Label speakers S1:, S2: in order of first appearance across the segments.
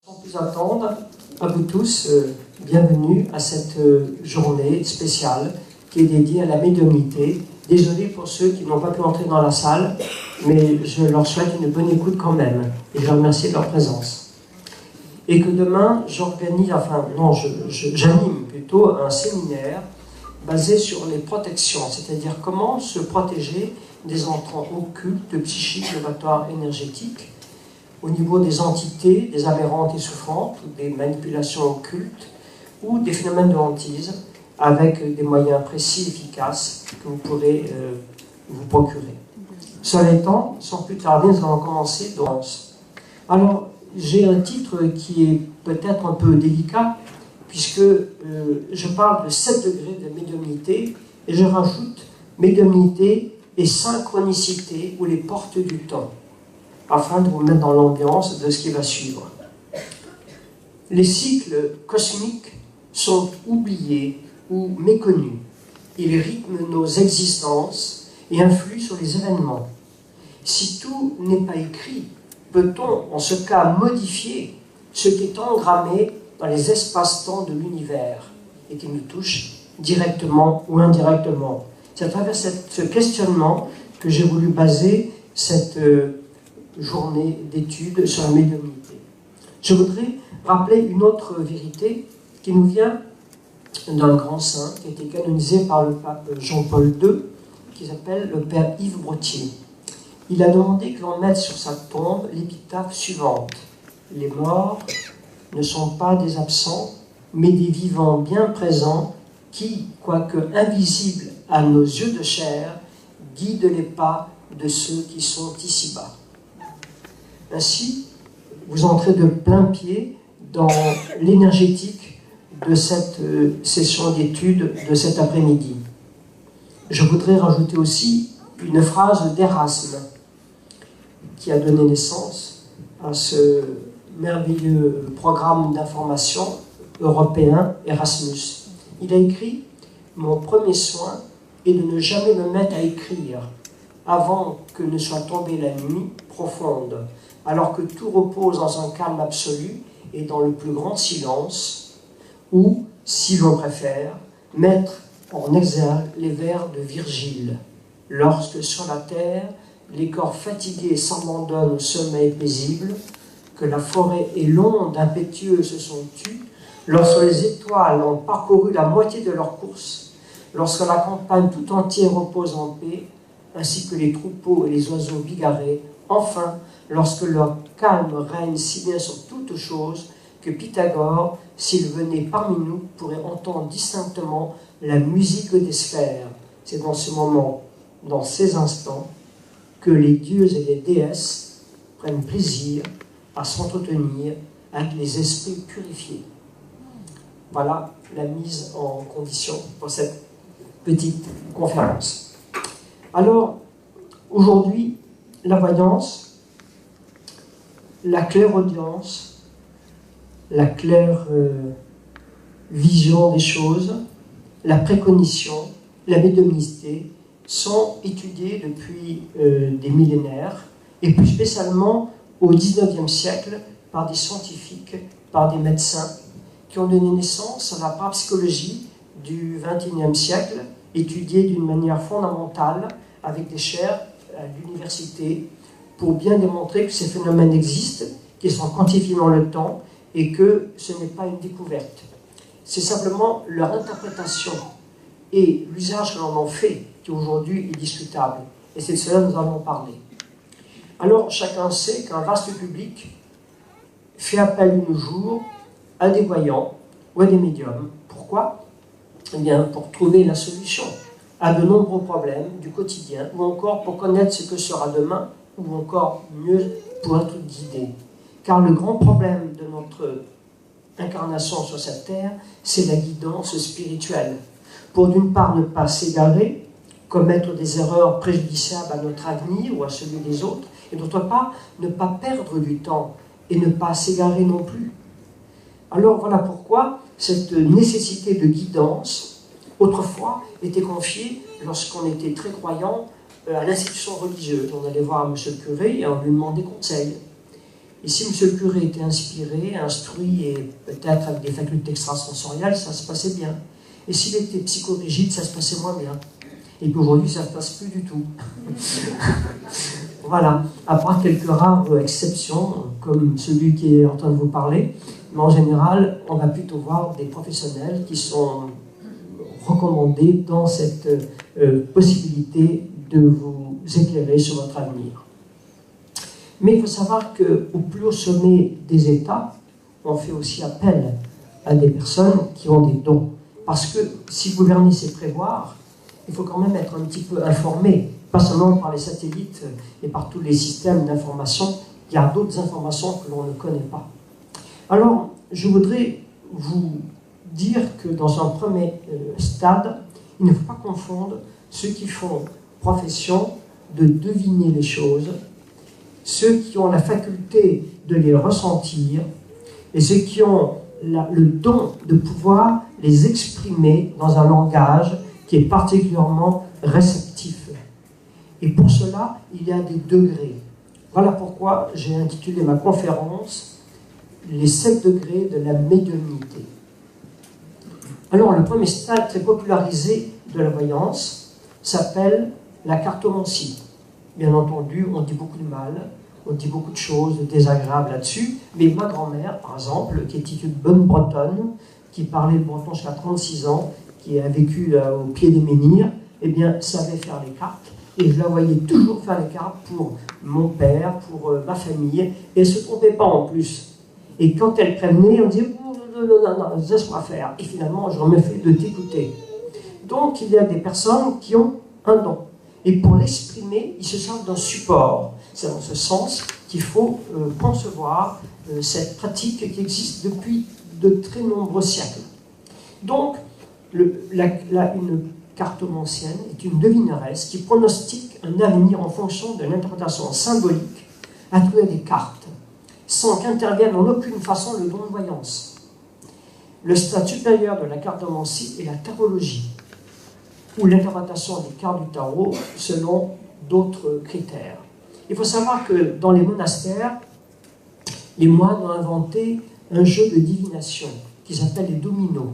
S1: Sans plus attendre, à vous tous, bienvenue à cette journée spéciale qui est dédiée à la médiumnité. Désolé pour ceux qui n'ont pas pu entrer dans la salle, mais je leur souhaite une bonne écoute quand même et je les remercie de leur présence. Et que demain, j'anime plutôt un séminaire basé sur les protections, c'est-à-dire comment se protéger des entrants occultes, psychiques, vibratoires, énergétiques, au niveau des entités, des aberrantes et souffrantes, ou des manipulations occultes, ou des phénomènes de hantise, avec des moyens précis et efficaces que vous pourrez vous procurer. Cela étant, sans plus tarder, nous allons commencer. Alors, j'ai un titre qui est peut-être un peu délicat, puisque je parle de 7 degrés de médiumnité, et je rajoute médiumnité et synchronicité, ou les portes du temps, afin de vous mettre dans l'ambiance de ce qui va suivre. Les cycles cosmiques sont oubliés ou méconnus. Ils rythment nos existences et influent sur les événements. Si tout n'est pas écrit, peut-on en ce cas modifier ce qui est engrammé dans les espaces-temps de l'univers et qui nous touche directement ou indirectement? C'est à travers ce questionnement que j'ai voulu baser cette journée d'études sur la médiumnité. Je voudrais rappeler une autre vérité qui nous vient d'un grand saint qui a été canonisé par le pape Jean-Paul II, qui s'appelle le père Yves Brottier. Il a demandé que l'on mette sur sa tombe l'épitaphe suivante: les morts ne sont pas des absents, mais des vivants bien présents qui, quoique invisibles à nos yeux de chair, guident les pas de ceux qui sont ici-bas. Ainsi, vous entrez de plein pied dans l'énergétique de cette session d'études de cet après-midi. Je voudrais rajouter aussi une phrase d'Erasme qui a donné naissance à ce merveilleux programme d'information européen Erasmus. Il a écrit: « Mon premier soin est de ne jamais me mettre à écrire avant que ne soit tombée la nuit profonde, alors que tout repose dans un calme absolu et dans le plus grand silence, ou, si l'on préfère, mettre en exergue les vers de Virgile. Lorsque sur la terre, les corps fatigués s'abandonnent au sommeil paisible, que la forêt et l'onde impétueuse se sont tues, lorsque les étoiles ont parcouru la moitié de leur course, lorsque la campagne tout entière repose en paix, ainsi que les troupeaux et les oiseaux bigarrés, enfin, lorsque leur calme règne si bien sur toutes choses que Pythagore, s'il venait parmi nous, pourrait entendre distinctement la musique des sphères. » C'est dans ce moment, dans ces instants, que les dieux et les déesses prennent plaisir à s'entretenir avec les esprits purifiés. Voilà la mise en condition pour cette petite conférence. Alors, aujourd'hui, la voyance, la clairaudience, la claire vision des choses, la précognition, la médiumnité sont étudiées depuis des millénaires, et plus spécialement au XIXe siècle par des scientifiques, par des médecins, qui ont donné naissance à la parapsychologie du XXIe siècle, étudiée d'une manière fondamentale avec des chaires à l'université, pour bien démontrer que ces phénomènes existent, qu'ils sont quantifiés dans le temps, et que ce n'est pas une découverte. C'est simplement leur interprétation et l'usage que l'on en fait qui aujourd'hui est discutable. Et c'est de cela que nous allons parler. Alors, chacun sait qu'un vaste public fait appel de nos jours à des voyants ou à des médiums. Pourquoi? Eh bien, pour trouver la solution à de nombreux problèmes du quotidien, ou encore pour connaître ce que sera demain, ou encore mieux pour être guidé. Car le grand problème de notre incarnation sur cette terre, c'est la guidance spirituelle. Pour d'une part ne pas s'égarer, commettre des erreurs préjudiciables à notre avenir ou à celui des autres, et d'autre part ne pas perdre du temps et ne pas s'égarer non plus. Alors voilà pourquoi cette nécessité de guidance, autrefois, était confiée, lorsqu'on était très croyant, à l'institution religieuse. On allait voir M. le curé et on lui demandait conseil. Et si M. le curé était inspiré, instruit et peut-être avec des facultés extrasensorielles, ça se passait bien. Et s'il était psychorigide, ça se passait moins bien. Et puis aujourd'hui, ça ne se passe plus du tout. Voilà, à part quelques rares exceptions, comme celui qui est en train de vous parler, mais en général, on va plutôt voir des professionnels qui sont recommandés dans cette possibilité de vous éclairer sur votre avenir. Mais il faut savoir qu'au plus haut sommet des États, on fait aussi appel à des personnes qui ont des dons. Parce que si gouverner, c'est prévoir, il faut quand même être un petit peu informé, pas seulement par les satellites et par tous les systèmes d'information, il y a d'autres informations que l'on ne connaît pas. Alors, je voudrais vous dire que dans un premier stade, il ne faut pas confondre ceux qui font profession de deviner les choses, ceux qui ont la faculté de les ressentir et ceux qui ont le don de pouvoir les exprimer dans un langage qui est particulièrement réceptif. Et pour cela, il y a des degrés. Voilà pourquoi j'ai intitulé ma conférence « Les 7 degrés de la médiumnité ». Alors, le premier stade très popularisé de la voyance s'appelle la cartomancie. Bien entendu, on dit beaucoup de mal, on dit beaucoup de choses désagréables là-dessus, mais ma grand-mère, par exemple, qui est une bonne bretonne, qui parlait le breton jusqu'à 36 ans, qui a vécu au pied des menhirs, eh bien, savait faire les cartes, et je la voyais toujours faire les cartes pour mon père, pour ma famille, et elle ne se trompait pas en plus. Et quand elle prévenait, on disait non, laisse-moi faire, et finalement, je me fais de t'écouter. Donc, il y a des personnes qui ont un don. Et pour l'exprimer, ils se servent d'un support. C'est dans ce sens qu'il faut concevoir cette pratique qui existe depuis de très nombreux siècles. Donc, une cartomancienne est une devineresse qui pronostique un avenir en fonction de l'interprétation symbolique à travers des cartes, sans qu'intervienne en aucune façon le don de voyance. Le stade supérieur de la cartomancie est la tarologie, ou l'interprétation des cartes du tarot selon d'autres critères. Il faut savoir que dans les monastères, les moines ont inventé un jeu de divination qui s'appelle les dominos.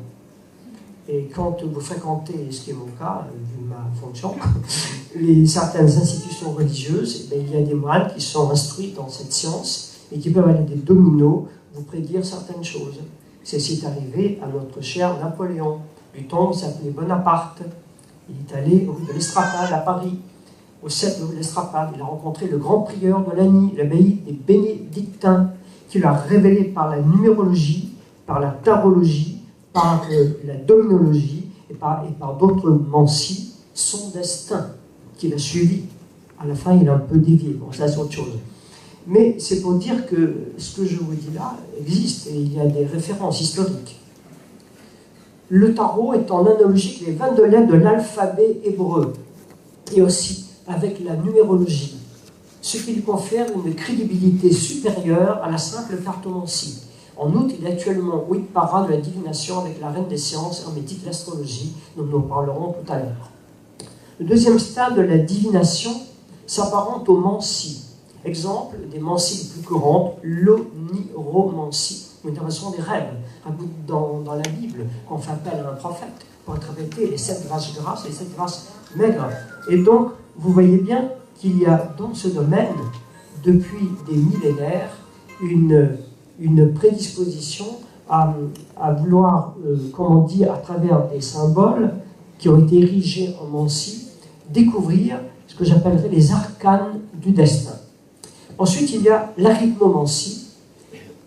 S1: Et quand vous fréquentez, ce qui est mon cas, vu ma fonction, certaines institutions religieuses, il y a des moines qui sont instruits dans cette science et qui peuvent aller des dominos vous prédire certaines choses. C'est ce qui est arrivé à notre cher Napoléon, du temps où il s'appelait Bonaparte. Il est allé au rue de l'Estrapade à Paris, au 7 rue de l'Estrapade. Il a rencontré le grand prieur de Lagny, l'abbaye des Bénédictins, qui lui a révélé par la numérologie, par la tarologie, par la dominologie et par d'autres mancies son destin qu'il a suivi. À la fin, il a un peu dévié. Bon, ça c'est autre chose. Mais c'est pour dire que ce que je vous dis là existe et il y a des références historiques. Le tarot est en analogie avec les 22 lettres de l'alphabet hébreu et aussi avec la numérologie, ce qui lui confère une crédibilité supérieure à la simple cartomancie. En outre, il est actuellement 8 paras de la divination avec la reine des sciences hermétiques, l'astrologie, dont nous en parlerons tout à l'heure. Le deuxième stade de la divination s'apparente aux mancies. Exemple des mancies les plus courantes, l'oniromancie, ou l'interprétation des rêves. Dans la Bible, on fait appel à un prophète pour interpréter les 7 grâces grasses et les 7 grâces maigres. Et donc, vous voyez bien qu'il y a dans ce domaine, depuis des millénaires, une prédisposition à vouloir, comment dire, à travers des symboles qui ont été érigés en mancie, découvrir ce que j'appellerais les arcanes du destin. Ensuite, il y a l'arithmomancie,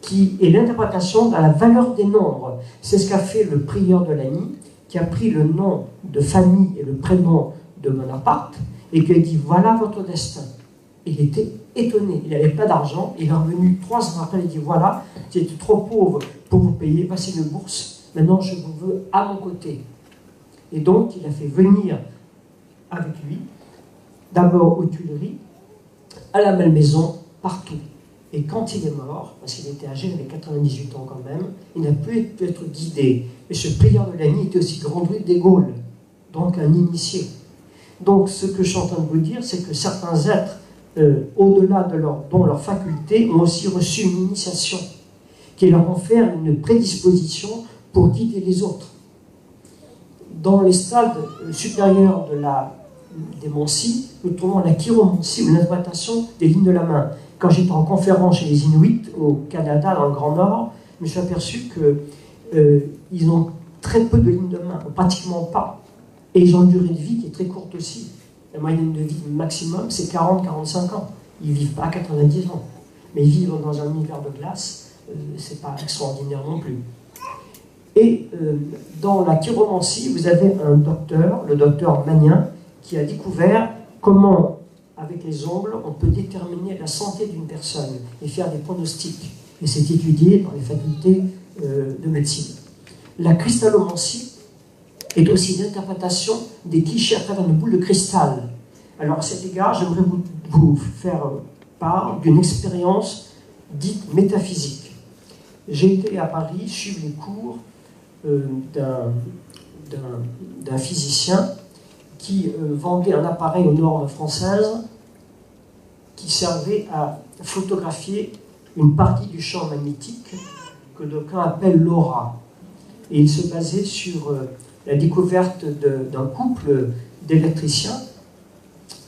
S1: qui est l'interprétation de la valeur des nombres. C'est ce qu'a fait le prieur de Lagny, qui a pris le nom de famille et le prénom de Bonaparte, et qui a dit « voilà votre destin ». Il était étonné, il n'avait pas d'argent, il est revenu 3 ans après, il dit « voilà, j'étais trop pauvre pour vous payer, voici une bourse, maintenant je vous veux à mon côté ». Et donc, il a fait venir avec lui, d'abord aux Tuileries, à la Malmaison, partout. Et quand il est mort, parce qu'il était âgé, il avait 98 ans quand même, il n'a pu être guidé. Mais ce prieur de Lagny était aussi grand druide des Gaules, donc un initié. Donc ce que je suis en train de vous dire, c'est que certains êtres au-delà de dont leurs facultés, ont aussi reçu une initiation qui leur confère une prédisposition pour guider les autres. Dans les stades supérieurs de la démentie, nous trouvons la chiromancie ou l'interprétation des lignes de la main. Quand j'étais en conférence chez les Inuits au Canada, dans le Grand Nord, je me suis aperçu qu'ils ont très peu de lignes de main, pratiquement pas. Et ils ont une durée de vie qui est très courte aussi. La moyenne de vie maximum, c'est 40-45 ans. Ils ne vivent pas à 90 ans. Mais vivre dans un univers de glace, c'est pas extraordinaire non plus. Et dans la chiromancie, vous avez un docteur, le docteur Magnin, qui a découvert comment, avec les ongles, on peut déterminer la santé d'une personne et faire des pronostics. Et c'est étudié dans les facultés de médecine. La cristallomancie est aussi l'interprétation des clichés à travers une boule de cristal. Alors à cet égard, j'aimerais vous faire part d'une expérience dite métaphysique. J'ai été à Paris suivre les cours d'un physicien qui vendait un appareil aux normes françaises qui servait à photographier une partie du champ magnétique que d'aucuns appellent l'aura. Et il se basait sur la découverte d'un couple d'électriciens,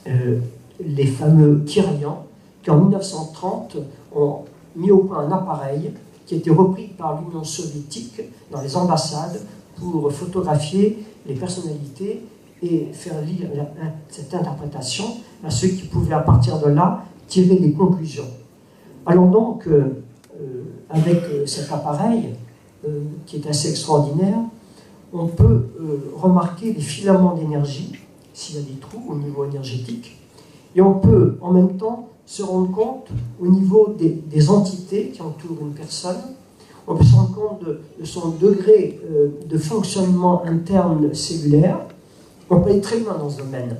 S1: les fameux Kiryan, qui en 1930 ont mis au point un appareil qui a été repris par l'Union soviétique dans les ambassades pour photographier les personnalités et faire lire cette interprétation à ceux qui pouvaient à partir de là tirer des conclusions. Alors donc, avec cet appareil, qui est assez extraordinaire, on peut remarquer les filaments d'énergie, s'il y a des trous au niveau énergétique, et on peut en même temps se rendre compte au niveau des entités qui entourent une personne, on peut se rendre compte de son degré de fonctionnement interne cellulaire. On peut aller très loin dans ce domaine.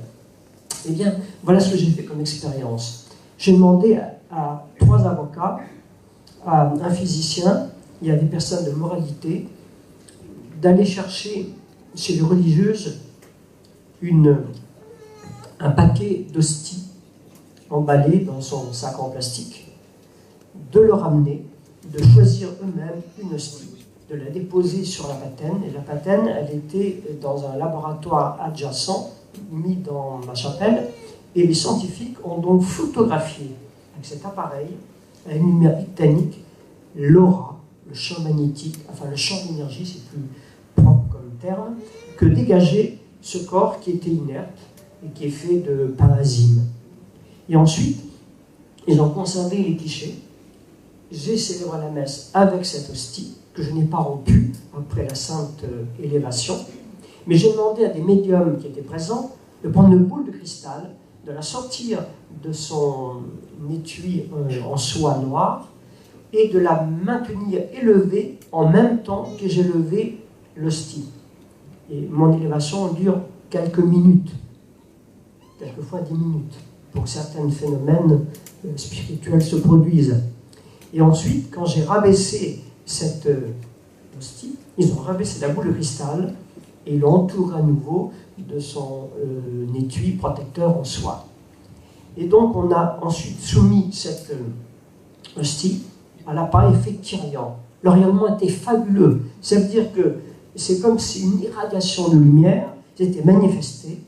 S1: Eh bien, voilà ce que j'ai fait comme expérience. J'ai demandé à 3 avocats, à un physicien, il y a des personnes de moralité, d'aller chercher chez les religieuses un paquet d'hosties emballées dans son sac en plastique, de le ramener, de choisir eux-mêmes une hostie, de la déposer sur la patène, et la patène, elle était dans un laboratoire adjacent, mis dans ma chapelle, et les scientifiques ont donc photographié avec cet appareil, à une lumière octanique, l'aura, le champ magnétique, enfin le champ d'énergie, c'est plus propre comme terme, que dégageait ce corps qui était inerte et qui est fait de parazyme. Et ensuite, ils ont conservé les clichés. J'ai célébré la messe avec cette hostie, que je n'ai pas rompue après la sainte élévation, mais j'ai demandé à des médiums qui étaient présents de prendre une boule de cristal, de la sortir de son étui en soie noire et de la maintenir élevée en même temps que j'ai levé l'hostie. Et mon élévation dure quelques minutes, quelquefois 10 minutes, pour que certains phénomènes spirituels se produisent. Et ensuite, quand j'ai rabaissé cette hostie, ils ont rabaissé la boule de cristal et l'ont entouré à nouveau de son étui protecteur en soie. Et donc on a ensuite soumis cette hostie à l'appareil fait Kiryan. Le rayonnement était fabuleux. Ça veut dire que c'est comme si une irradiation de lumière s'était manifestée.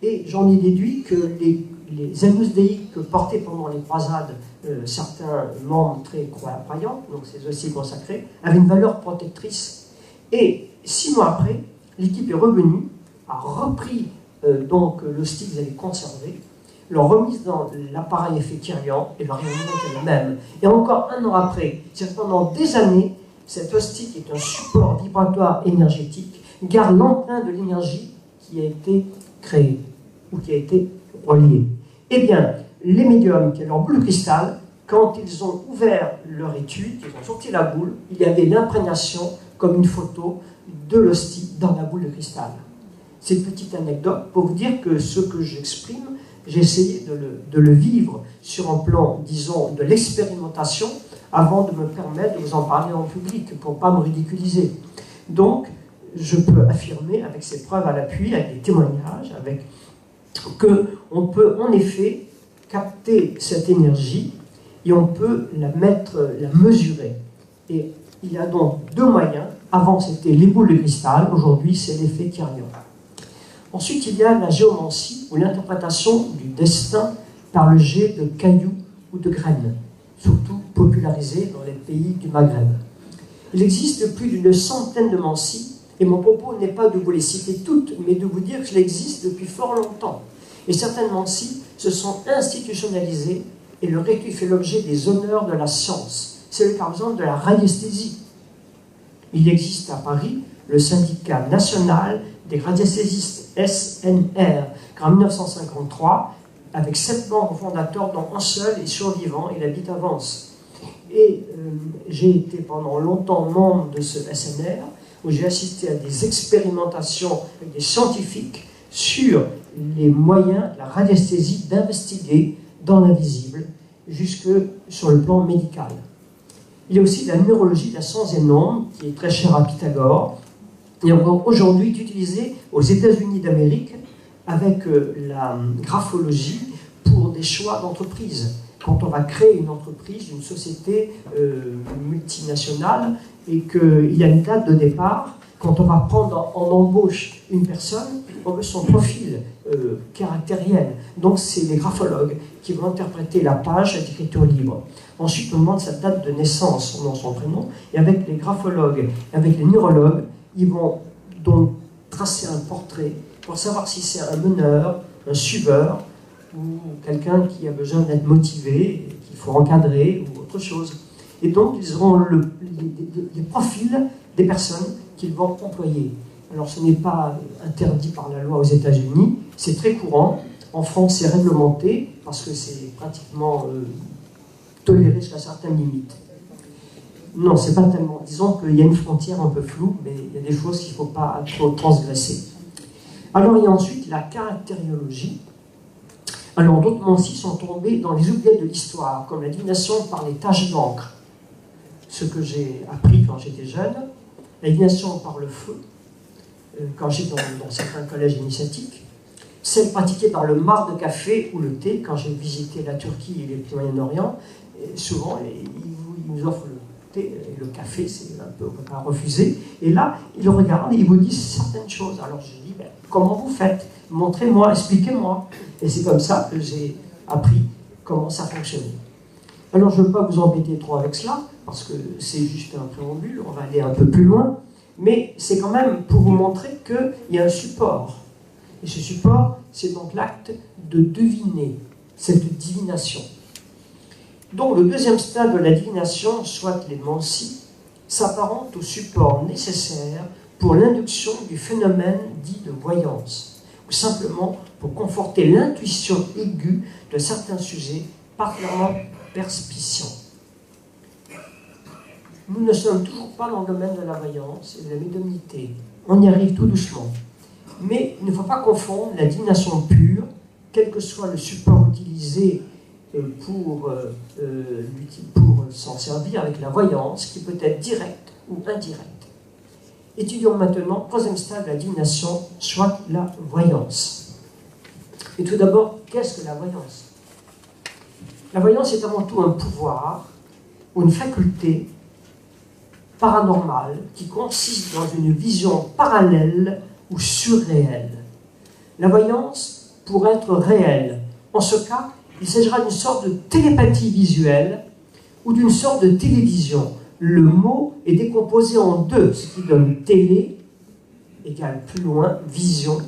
S1: Et j'en ai déduit que les Agnus Dei que portaient pendant les croisades certains membres très croyants, donc ces hosties consacrées, avaient une valeur protectrice. Et 6 mois après, l'équipe est revenue, a repris donc l'hostie qu'ils avaient conservée, l'ont remise dans l'appareil effet Kiryan et leur rayonnement était le même. Et encore 1 an après, c'est pendant des années, cette hostie qui est un support vibratoire énergétique garde l'empreinte de l'énergie qui a été créée ou qui a été reliée. Eh bien, les médiums qui ont leur boule de cristal, quand ils ont ouvert leur étui, qu'ils ont sorti la boule, il y avait l'imprégnation comme une photo de l'hostie dans la boule de cristal. C'est une petite anecdote pour vous dire que ce que j'exprime, j'ai essayé de le vivre sur un plan, disons, de l'expérimentation avant de me permettre de vous en parler en public pour ne pas me ridiculiser. Donc, je peux affirmer avec ces preuves à l'appui, avec des témoignages, qu'on peut en effet capter cette énergie et on peut la mesurer. Et il y a donc deux moyens. Avant, c'était les boules de cristal. Aujourd'hui, c'est l'effet Kirlian. Ensuite, il y a la géomancie, ou l'interprétation du destin par le jet de cailloux ou de graines, surtout popularisée dans les pays du Maghreb. Il existe plus d'une centaine de mancies, et mon propos n'est pas de vous les citer toutes, mais de vous dire qu'il existe depuis fort longtemps. Et certaines mancies se sont institutionnalisées, et leur étude fait l'objet des honneurs de la science. C'est le cas, par exemple, de la radiesthésie. Il existe à Paris le syndicat national des radiesthésistes, SNR, en 1953, avec 7 membres fondateurs, dont un seul est survivant, il habite à Vence. Et j'ai été pendant longtemps membre de ce SNR, où j'ai assisté à des expérimentations avec des scientifiques sur les moyens de la radiesthésie d'investiguer dans l'invisible, jusque sur le plan médical. Il y a aussi la neurologie de la science des nombres, qui est très chère à Pythagore, et encore aujourd'hui est utilisée aux États-Unis d'Amérique avec la graphologie pour des choix d'entreprise. Quand on va créer une entreprise, une société multinationale, et qu'il y a une date de départ, quand on va prendre en embauche une personne, on veut son profil caractériel. Donc c'est les graphologues qui vont interpréter la page d'écriture libre. Ensuite, on demande sa date de naissance, son nom, son prénom, et avec les graphologues, avec les neurologues, ils vont donc tracer un portrait pour savoir si c'est un meneur, un suiveur, ou quelqu'un qui a besoin d'être motivé, qu'il faut encadrer, ou autre chose. Et donc, ils auront les profils des personnes qu'ils vont employer. Alors, ce n'est pas interdit par la loi aux États-Unis, c'est très courant. En France, c'est réglementé, parce que c'est pratiquement toléré jusqu'à certaines limites. Non, c'est pas tellement. Disons qu'il y a une frontière un peu floue, mais il y a des choses qu'il ne faut pas trop transgresser. Alors, il y a ensuite la caractériologie. Alors, d'autres mancies sont tombés dans les oubliettes de l'histoire, comme la divination par les taches d'encre, ce que j'ai appris quand j'étais jeune, la divination par le feu, quand j'étais dans certains collèges initiatiques, celle pratiquée par le marc de café ou le thé, quand j'ai visité la Turquie et les Moyen-Orient, souvent, ils nous offrent le thé et le café, c'est un peu, on ne peut pas refuser, et là, ils regardent et ils vous disent certaines choses. Alors, je dis, ben, comment vous faites? Montrez-moi, expliquez-moi. Et c'est comme ça que j'ai appris comment ça fonctionnait. Alors, je ne veux pas vous embêter trop avec cela, parce que c'est juste un préambule, on va aller un peu plus loin, mais c'est quand même pour vous montrer qu'il y a un support. Et ce support, c'est donc l'acte de deviner, cette divination. Donc, le deuxième stade de la divination, soit les mancies, s'apparente au support nécessaire pour l'induction du phénomène dit de voyance, ou simplement pour conforter l'intuition aiguë de certains sujets particulièrement perspicients. Nous ne sommes toujours pas dans le domaine de la voyance et de la médiumnité. On y arrive tout doucement. Mais il ne faut pas confondre la divination pure, quel que soit le support utilisé pour s'en servir, avec la voyance, qui peut être directe ou indirecte. Étudions maintenant le troisième stade de la divination, soit la voyance. Et tout d'abord, qu'est-ce que la voyance? La voyance est avant tout un pouvoir ou une faculté paranormale qui consiste dans une vision parallèle ou surréelle. La voyance pourrait être réelle. En ce cas, il s'agira d'une sorte de télépathie visuelle ou d'une sorte de télévision. Le mot est décomposé en deux, ce qui donne télé égale plus loin vision,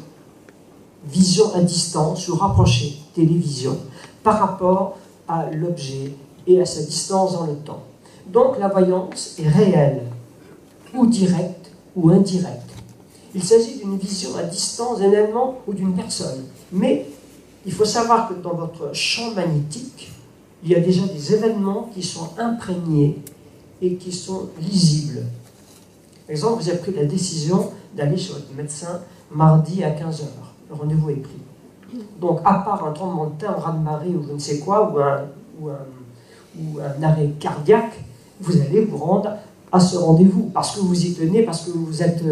S1: vision à distance ou rapprochée, télévision, par rapport à l'objet et à sa distance dans le temps. Donc la voyance est réelle, ou directe, ou indirecte. Il s'agit d'une vision à distance d'un élément ou d'une personne. Mais il faut savoir que dans votre champ magnétique, il y a déjà des événements qui sont imprégnés et qui sont lisibles. Par exemple, vous avez pris la décision d'aller chez votre médecin mardi à 15h. Le rendez-vous est pris. Donc, à part un tremblement de terre, un raz-de-marée ou je ne sais quoi, ou un arrêt cardiaque, vous allez vous rendre à ce rendez-vous, parce que vous y tenez, parce que vous êtes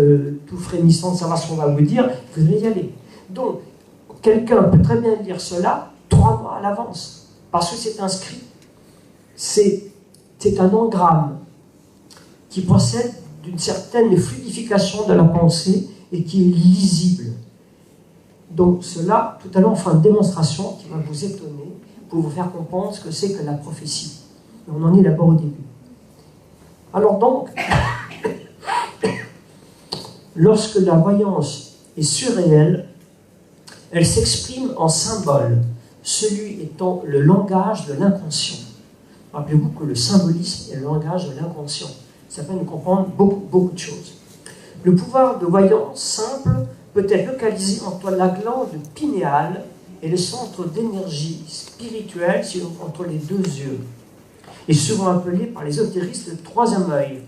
S1: tout frémissant de savoir ce qu'on va vous dire, vous allez y aller. Donc, quelqu'un peut très bien lire cela 3 mois à l'avance, parce que c'est inscrit. C'est un engramme qui procède d'une certaine fluidification de la pensée et qui est lisible. Donc cela, tout à l'heure, on fera une démonstration qui va vous étonner pour vous faire comprendre ce que c'est que la prophétie. On en est d'abord au début. Alors donc, lorsque la voyance est surréelle, elle s'exprime en symbole, celui étant le langage de l'inconscient. Rappelez-vous que le symbolisme est le langage de l'inconscient. Ça permet de comprendre beaucoup de choses. Le pouvoir de voyance simple peut être localisé entre la glande pinéale et le centre d'énergie spirituelle entre les 2 yeux, et souvent appelé par les ésotéristes le 3e œil.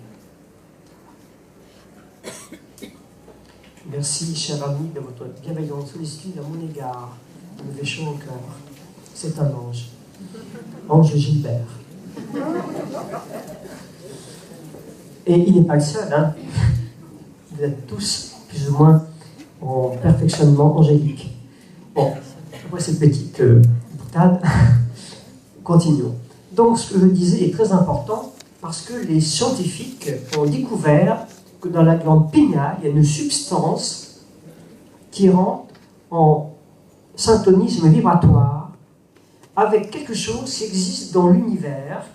S1: Merci, cher ami, de votre bienveillante sollicitude à mon égard. Ça me fait chaud au cœur. C'est un ange. Ange Gilbert. Et il n'est pas le seul, hein. Vous êtes tous, plus ou moins, en perfectionnement angélique. Bon, après cette petite boutade, continuons. Donc, ce que je disais est très important, parce que les scientifiques ont découvert que dans la glande pinéale, il y a une substance qui rentre en syntonisme vibratoire avec quelque chose qui existe dans l'univers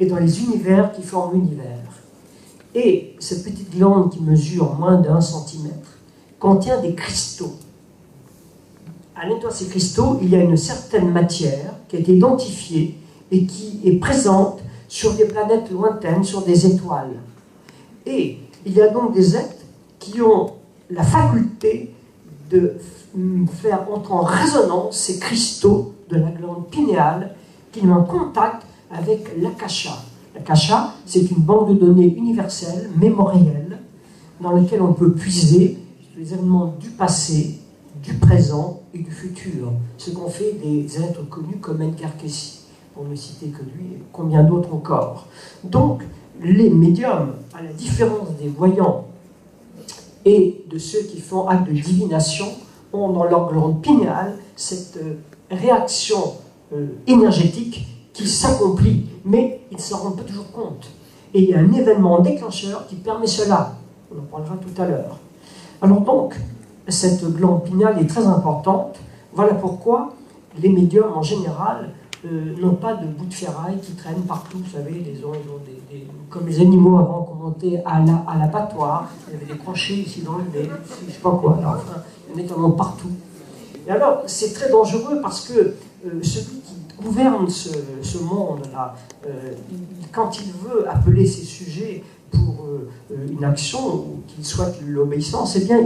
S1: et dans les univers qui forment l'univers. Et cette petite glande qui mesure moins d'1 centimètre contient des cristaux. À l'intérieur de ces cristaux, il y a une certaine matière qui a été identifiée et qui est présente sur des planètes lointaines, sur des étoiles. Et il y a donc des êtres qui ont la faculté de faire entrer en résonance ces cristaux de la glande pinéale qui sont en contact avec l'akasha. L'akasha, c'est une banque de données universelle, mémorielle, dans laquelle on peut puiser les événements du passé, du présent et du futur. Ce qu'ont fait des êtres connus comme Edgar Cayce, pour ne citer que lui, et combien d'autres encore. Donc, les médiums, à la différence des voyants et de ceux qui font acte de divination, ont dans leur glande pinéale cette réaction énergétique qui s'accomplit, mais ils ne s'en rendent pas toujours compte. Et il y a un événement déclencheur qui permet cela. On en parlera tout à l'heure. Alors donc, cette glande pinéale est très importante. Voilà pourquoi les médiums, en général, n'ont pas de bouts de ferraille qui traînent partout. Vous savez, comme les animaux avant qu'on montait à l'abattoir, il y avait des crochets ici dans le nez, je ne sais pas quoi. Alors, enfin, il y en a tellement partout. Et alors, c'est très dangereux parce que celui qui gouverne ce monde-là, quand il veut appeler ses sujets pour une action, ou qu'il souhaite l'obéissance, eh bien,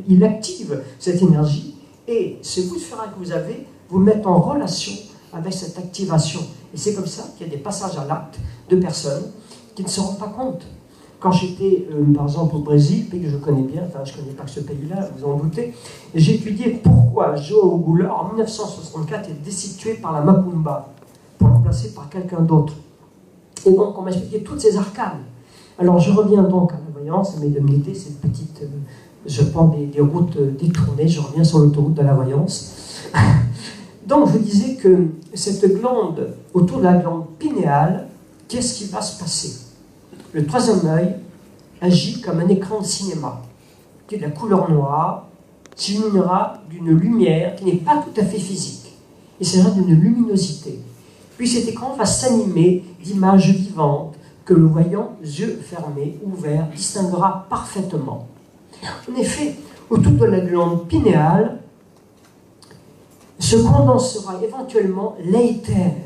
S1: il active cette énergie, et ce bout de ferraille que vous avez vous met en relation avec cette activation. Et c'est comme ça qu'il y a des passages à l'acte de personnes qui ne se rendent pas compte. Quand j'étais, par exemple, au Brésil, pays que je connais bien, enfin je ne connais pas que ce pays-là, vous en doutez, j'ai étudié pourquoi João Goulart, en 1964, est destitué par la Macumba, pour le remplacer par quelqu'un d'autre. Et donc, on m'a expliqué toutes ces arcanes. Alors, je reviens donc à la voyance, à mes indemnités, cette petite... je prends des routes détournées, je reviens sur l'autoroute de la voyance. Donc, je disais que cette glande, autour de la glande pinéale, qu'est-ce qui va se passer? Le 3e œil agit comme un écran de cinéma, qui est de la couleur noire, s'illuminera d'une lumière qui n'est pas tout à fait physique. Il s'agira d'une luminosité. Puis cet écran va s'animer d'images vivantes que le voyant, yeux fermés, ouverts, distinguera parfaitement. En effet, autour de la glande pinéale se condensera éventuellement l'éther,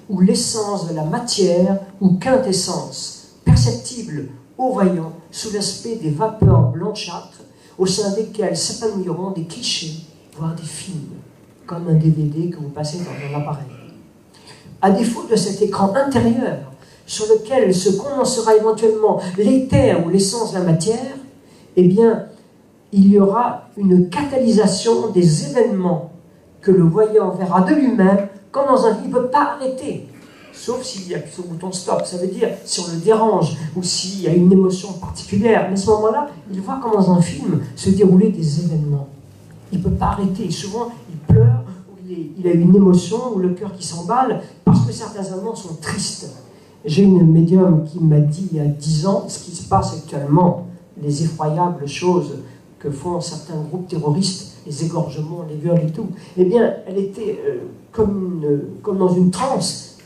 S1: ou l'essence de la matière, ou quintessence, perceptible au voyant sous l'aspect des vapeurs blanchâtres au sein desquelles s'épanouiront des clichés, voire des films, comme un DVD que vous passez dans un appareil. À défaut de cet écran intérieur sur lequel se condensera éventuellement l'éther ou l'essence de la matière, eh bien, il y aura une catalysation des événements que le voyant verra de lui-même, comme dans un film. Il ne peut pas arrêter, sauf s'il y a ce bouton stop. Ça veut dire si on le dérange ou s'il y a une émotion particulière. Mais à ce moment-là, il voit comme dans un film se dérouler des événements. Il ne peut pas arrêter. Souvent, il pleure ou il il a une émotion ou le cœur qui s'emballe parce que certains Allemands sont tristes. J'ai une médium qui m'a dit il y a 10 ans ce qui se passe actuellement, les effroyables choses que font certains groupes terroristes, les égorgements, les viols et tout. Eh bien, elle était comme dans une transe,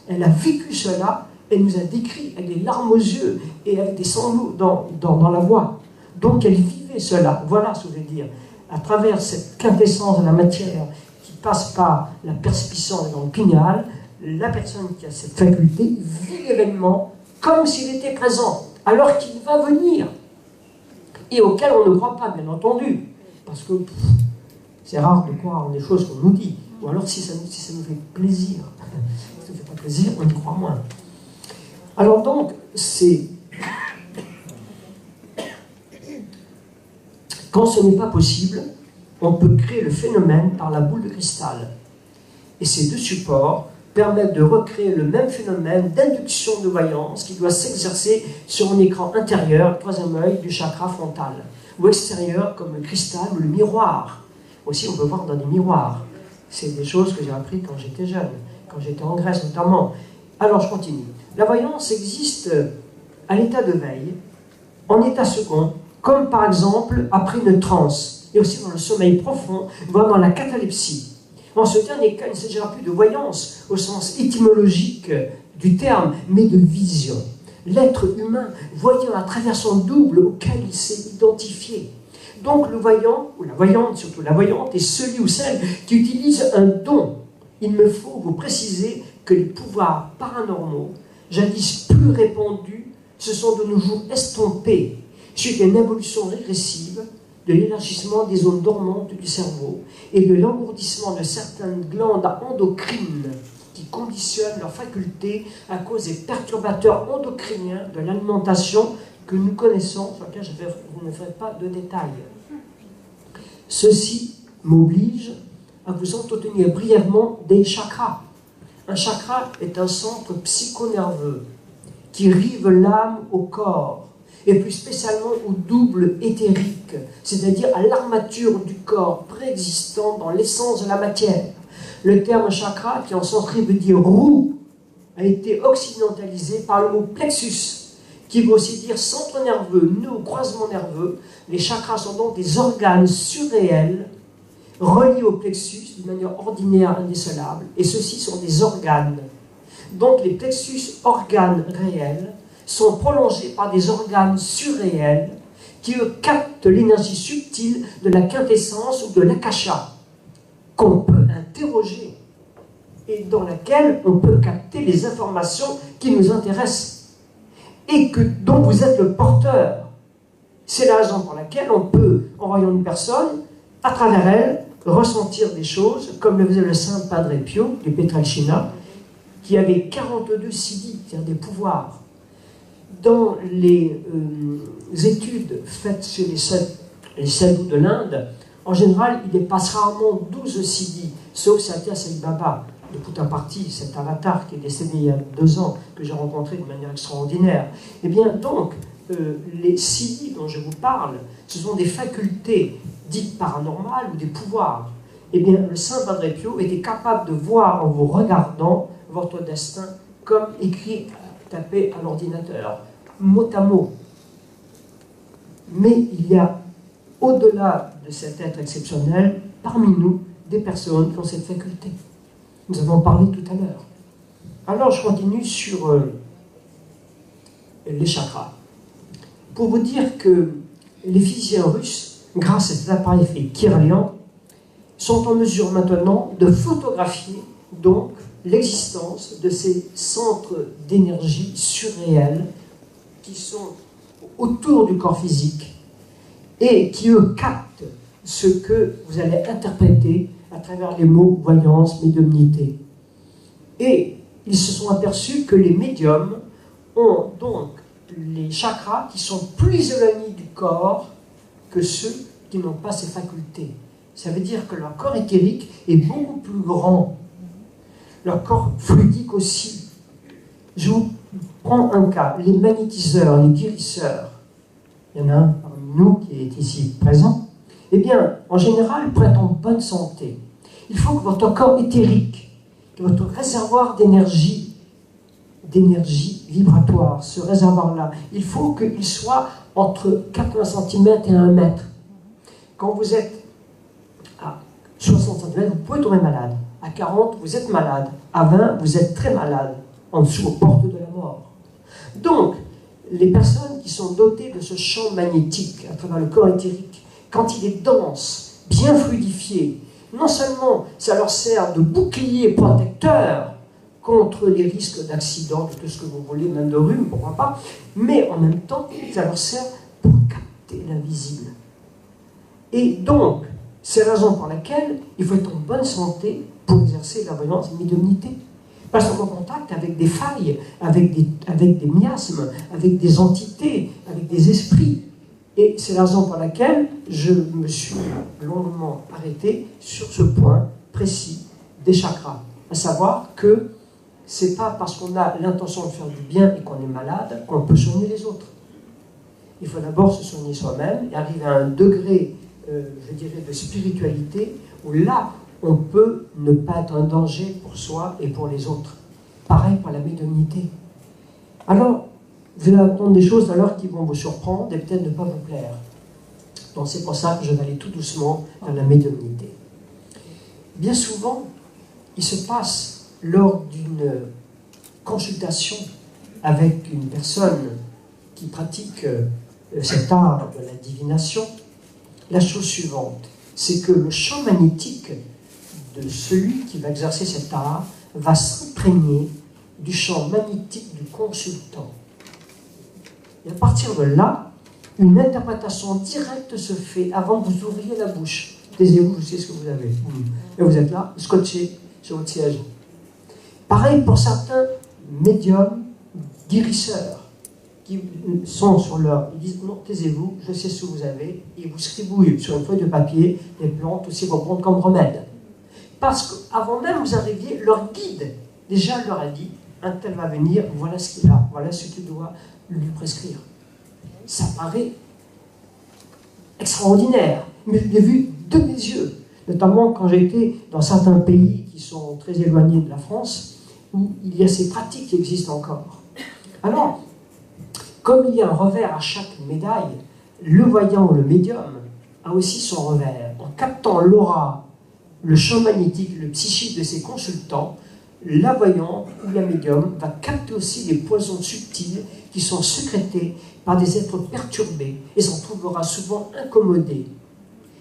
S1: Elle a vécu cela, elle nous a décrit, elle a des larmes aux yeux et avec des sanglots dans la voix. Donc elle vivait cela. Voilà ce que je veux dire. À travers cette quintessence de la matière qui passe par la perspicuence dans le pignal, la personne qui a cette faculté vit l'événement comme s'il était présent, alors qu'il va venir, et auquel on ne croit pas, bien entendu, parce que c'est rare de croire en des choses qu'on nous dit, ou alors si ça nous fait plaisir. Si ça ne fait pas plaisir, on y croit moins. Alors donc, quand ce n'est pas possible, on peut créer le phénomène par la boule de cristal. Et ces deux supports permettent de recréer le même phénomène d'induction de voyance qui doit s'exercer sur un écran intérieur, troisième œil du chakra frontal, ou extérieur comme le cristal ou le miroir. Aussi, on peut voir dans des miroirs. C'est des choses que j'ai appris quand j'étais jeune, quand j'étais en Grèce notamment. Alors, je continue. La voyance existe à l'état de veille, en état second, comme par exemple après une transe, et aussi dans le sommeil profond, voire dans la catalepsie. En ce dernier cas, il ne s'agira plus de voyance au sens étymologique du terme, mais de vision. L'être humain voyant à travers son double auquel il s'est identifié. Donc le voyant, ou la voyante, surtout la voyante, est celui ou celle qui utilise un don. Il me faut vous préciser que les pouvoirs paranormaux, jadis plus répandus, se sont de nos jours estompés suite à une évolution régressive de l'élargissement des zones dormantes du cerveau et de l'engourdissement de certaines glandes endocrines qui conditionnent leurs facultés à cause des perturbateurs endocriniens de l'alimentation que nous connaissons, sur lesquels je ne ferai pas de détails. Ceci m'oblige à vous entretenir brièvement des chakras. Un chakra est un centre psychonerveux qui rive l'âme au corps, et plus spécialement au double éthérique, c'est-à-dire à l'armature du corps préexistant dans l'essence de la matière. Le terme chakra, qui en sanskrit veut dire roue, a été occidentalisé par le mot plexus, qui veut aussi dire centre nerveux, nœud ou croisement nerveux. Les chakras sont donc des organes surréels, reliés au plexus d'une manière ordinaire indécelable, et ceux-ci sont des organes. Donc les plexus, organes réels, sont prolongés par des organes surréels qui, eux, captent l'énergie subtile de la quintessence ou de l'akasha, qu'on peut interroger et dans laquelle on peut capter les informations qui nous intéressent et dont vous êtes le porteur. C'est la raison pour laquelle on peut, en voyant une personne, à travers elle, ressentir des choses, comme le faisait le saint Padre Pio de Pietrelcina, qui avait 42 siddhis, c'est-à-dire des pouvoirs. Dans les études faites chez les sadhus de l'Inde, en général, il dépasse rarement 12 siddhis, sauf Satya Sai Baba de Puttaparthi, cet avatar qui est décédé il y a 2 ans, que j'ai rencontré de manière extraordinaire. Eh bien, donc, les siddhis dont je vous parle, ce sont des facultés dites paranormales ou des pouvoirs. Eh bien, le saint Padre Pio était capable de voir en vous regardant votre destin comme écrit, tapé à l'ordinateur, mot à mot. Mais il y a, au-delà de cet être exceptionnel, parmi nous, des personnes qui ont cette faculté. Nous avons parlé tout à l'heure. Alors, je continue sur les chakras. Pour vous dire que les physiciens russes, grâce à cet appareil fait Kirlian, sont en mesure maintenant de photographier donc l'existence de ces centres d'énergie surréels qui sont autour du corps physique et qui, eux, captent ce que vous allez interpréter à travers les mots voyance, médiumnité. Et ils se sont aperçus que les médiums ont donc les chakras qui sont plus éloignés du corps que ceux qui n'ont pas ces facultés. Ça veut dire que leur corps éthérique est beaucoup plus grand. Leur corps fluidique aussi. Je vous prends un cas, les magnétiseurs, les guérisseurs. Il y en a un parmi nous qui est ici présent. Eh bien, en général, pour être en bonne santé, Il faut que votre corps éthérique, que votre réservoir d'énergie vibratoire, ce réservoir-là, il faut qu'il soit entre 80 cm et 1 mètre. Quand vous êtes à 60 cm, vous pouvez tomber malade. À 40, vous êtes malade. À 20, vous êtes très malade. En dessous, aux portes de la mort. Donc, les personnes qui sont dotées de ce champ magnétique à travers le corps éthérique, quand il est dense, bien fluidifié, non seulement ça leur sert de bouclier protecteur contre les risques d'accident, de tout ce que vous voulez, même de rhume, pourquoi pas, mais en même temps, ça leur sert pour capter l'invisible. Et donc, c'est la raison pour laquelle il faut être en bonne santé pour exercer la voyance et médiumnité. Pas seulement en contact avec des failles, avec des miasmes, avec des entités, avec des esprits. Et c'est la raison pour laquelle je me suis longuement arrêté sur ce point précis des chakras. À savoir que c'est pas parce qu'on a l'intention de faire du bien et qu'on est malade qu'on peut soigner les autres. Il faut d'abord se soigner soi-même et arriver à un degré, je dirais, de spiritualité où là, on peut ne pas être un danger pour soi et pour les autres. Pareil pour la médiumnité. Alors, vous allez apprendre des choses alors qui vont vous surprendre et peut-être ne pas vous plaire. Donc c'est pour ça que je vais aller tout doucement dans la médiumnité. Bien souvent, il se passe lors d'une consultation avec une personne qui pratique cet art de la divination, la chose suivante, c'est que le champ magnétique de celui qui va exercer cet art va s'imprégner du champ magnétique du consultant. Et à partir de là, une interprétation directe se fait avant que vous ouvriez la bouche. Taisez-vous, je sais ce que vous avez. Et vous êtes là, scotché sur votre siège. Pareil pour certains médiums, guérisseurs, qui sont sur leur... Ils disent, non, taisez-vous, je sais ce que vous avez, et vous scribouillent sur une feuille de papier les plantes aussi vont prendre comme remède. Parce qu'avant même que vous arriviez, leur guide déjà leur a dit, un tel va venir, voilà ce qu'il a, voilà ce que tu dois lui prescrire. Ça paraît extraordinaire, mais je l'ai vu de mes yeux, notamment quand j'étais dans certains pays qui sont très éloignés de la France, où il y a ces pratiques qui existent encore. Alors, comme il y a un revers à chaque médaille, le voyant ou le médium a aussi son revers. En captant l'aura, le champ magnétique, le psychique de ses consultants, la voyante ou la médium va capter aussi les poisons subtils qui sont sécrétés par des êtres perturbés et s'en trouvera souvent incommodé.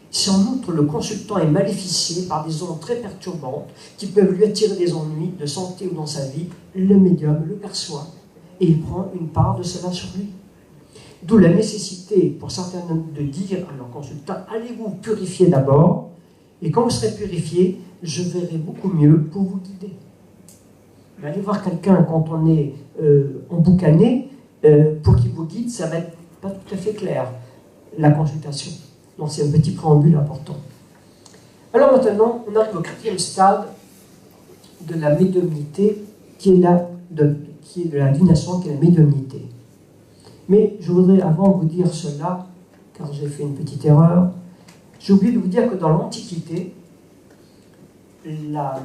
S1: Si en outre le consultant est maléficié par des ondes très perturbantes qui peuvent lui attirer des ennuis de santé ou dans sa vie, le médium le perçoit et il prend une part de cela sur lui. D'où la nécessité pour certains de dire à leur consultant, allez-vous purifier d'abord, et quand vous serez purifié, je verrai beaucoup mieux pour vous guider. Mais allez voir quelqu'un quand on est emboucané, pour qu'il vous guide, ça va être pas tout à fait clair, la consultation. Donc c'est un petit préambule important. Alors maintenant, on arrive au 4e stade de la médiumnité, qui est de la divination, qui est la médiumnité. Mais je voudrais avant vous dire cela, car j'ai fait une petite erreur, j'ai oublié de vous dire que dans l'Antiquité, la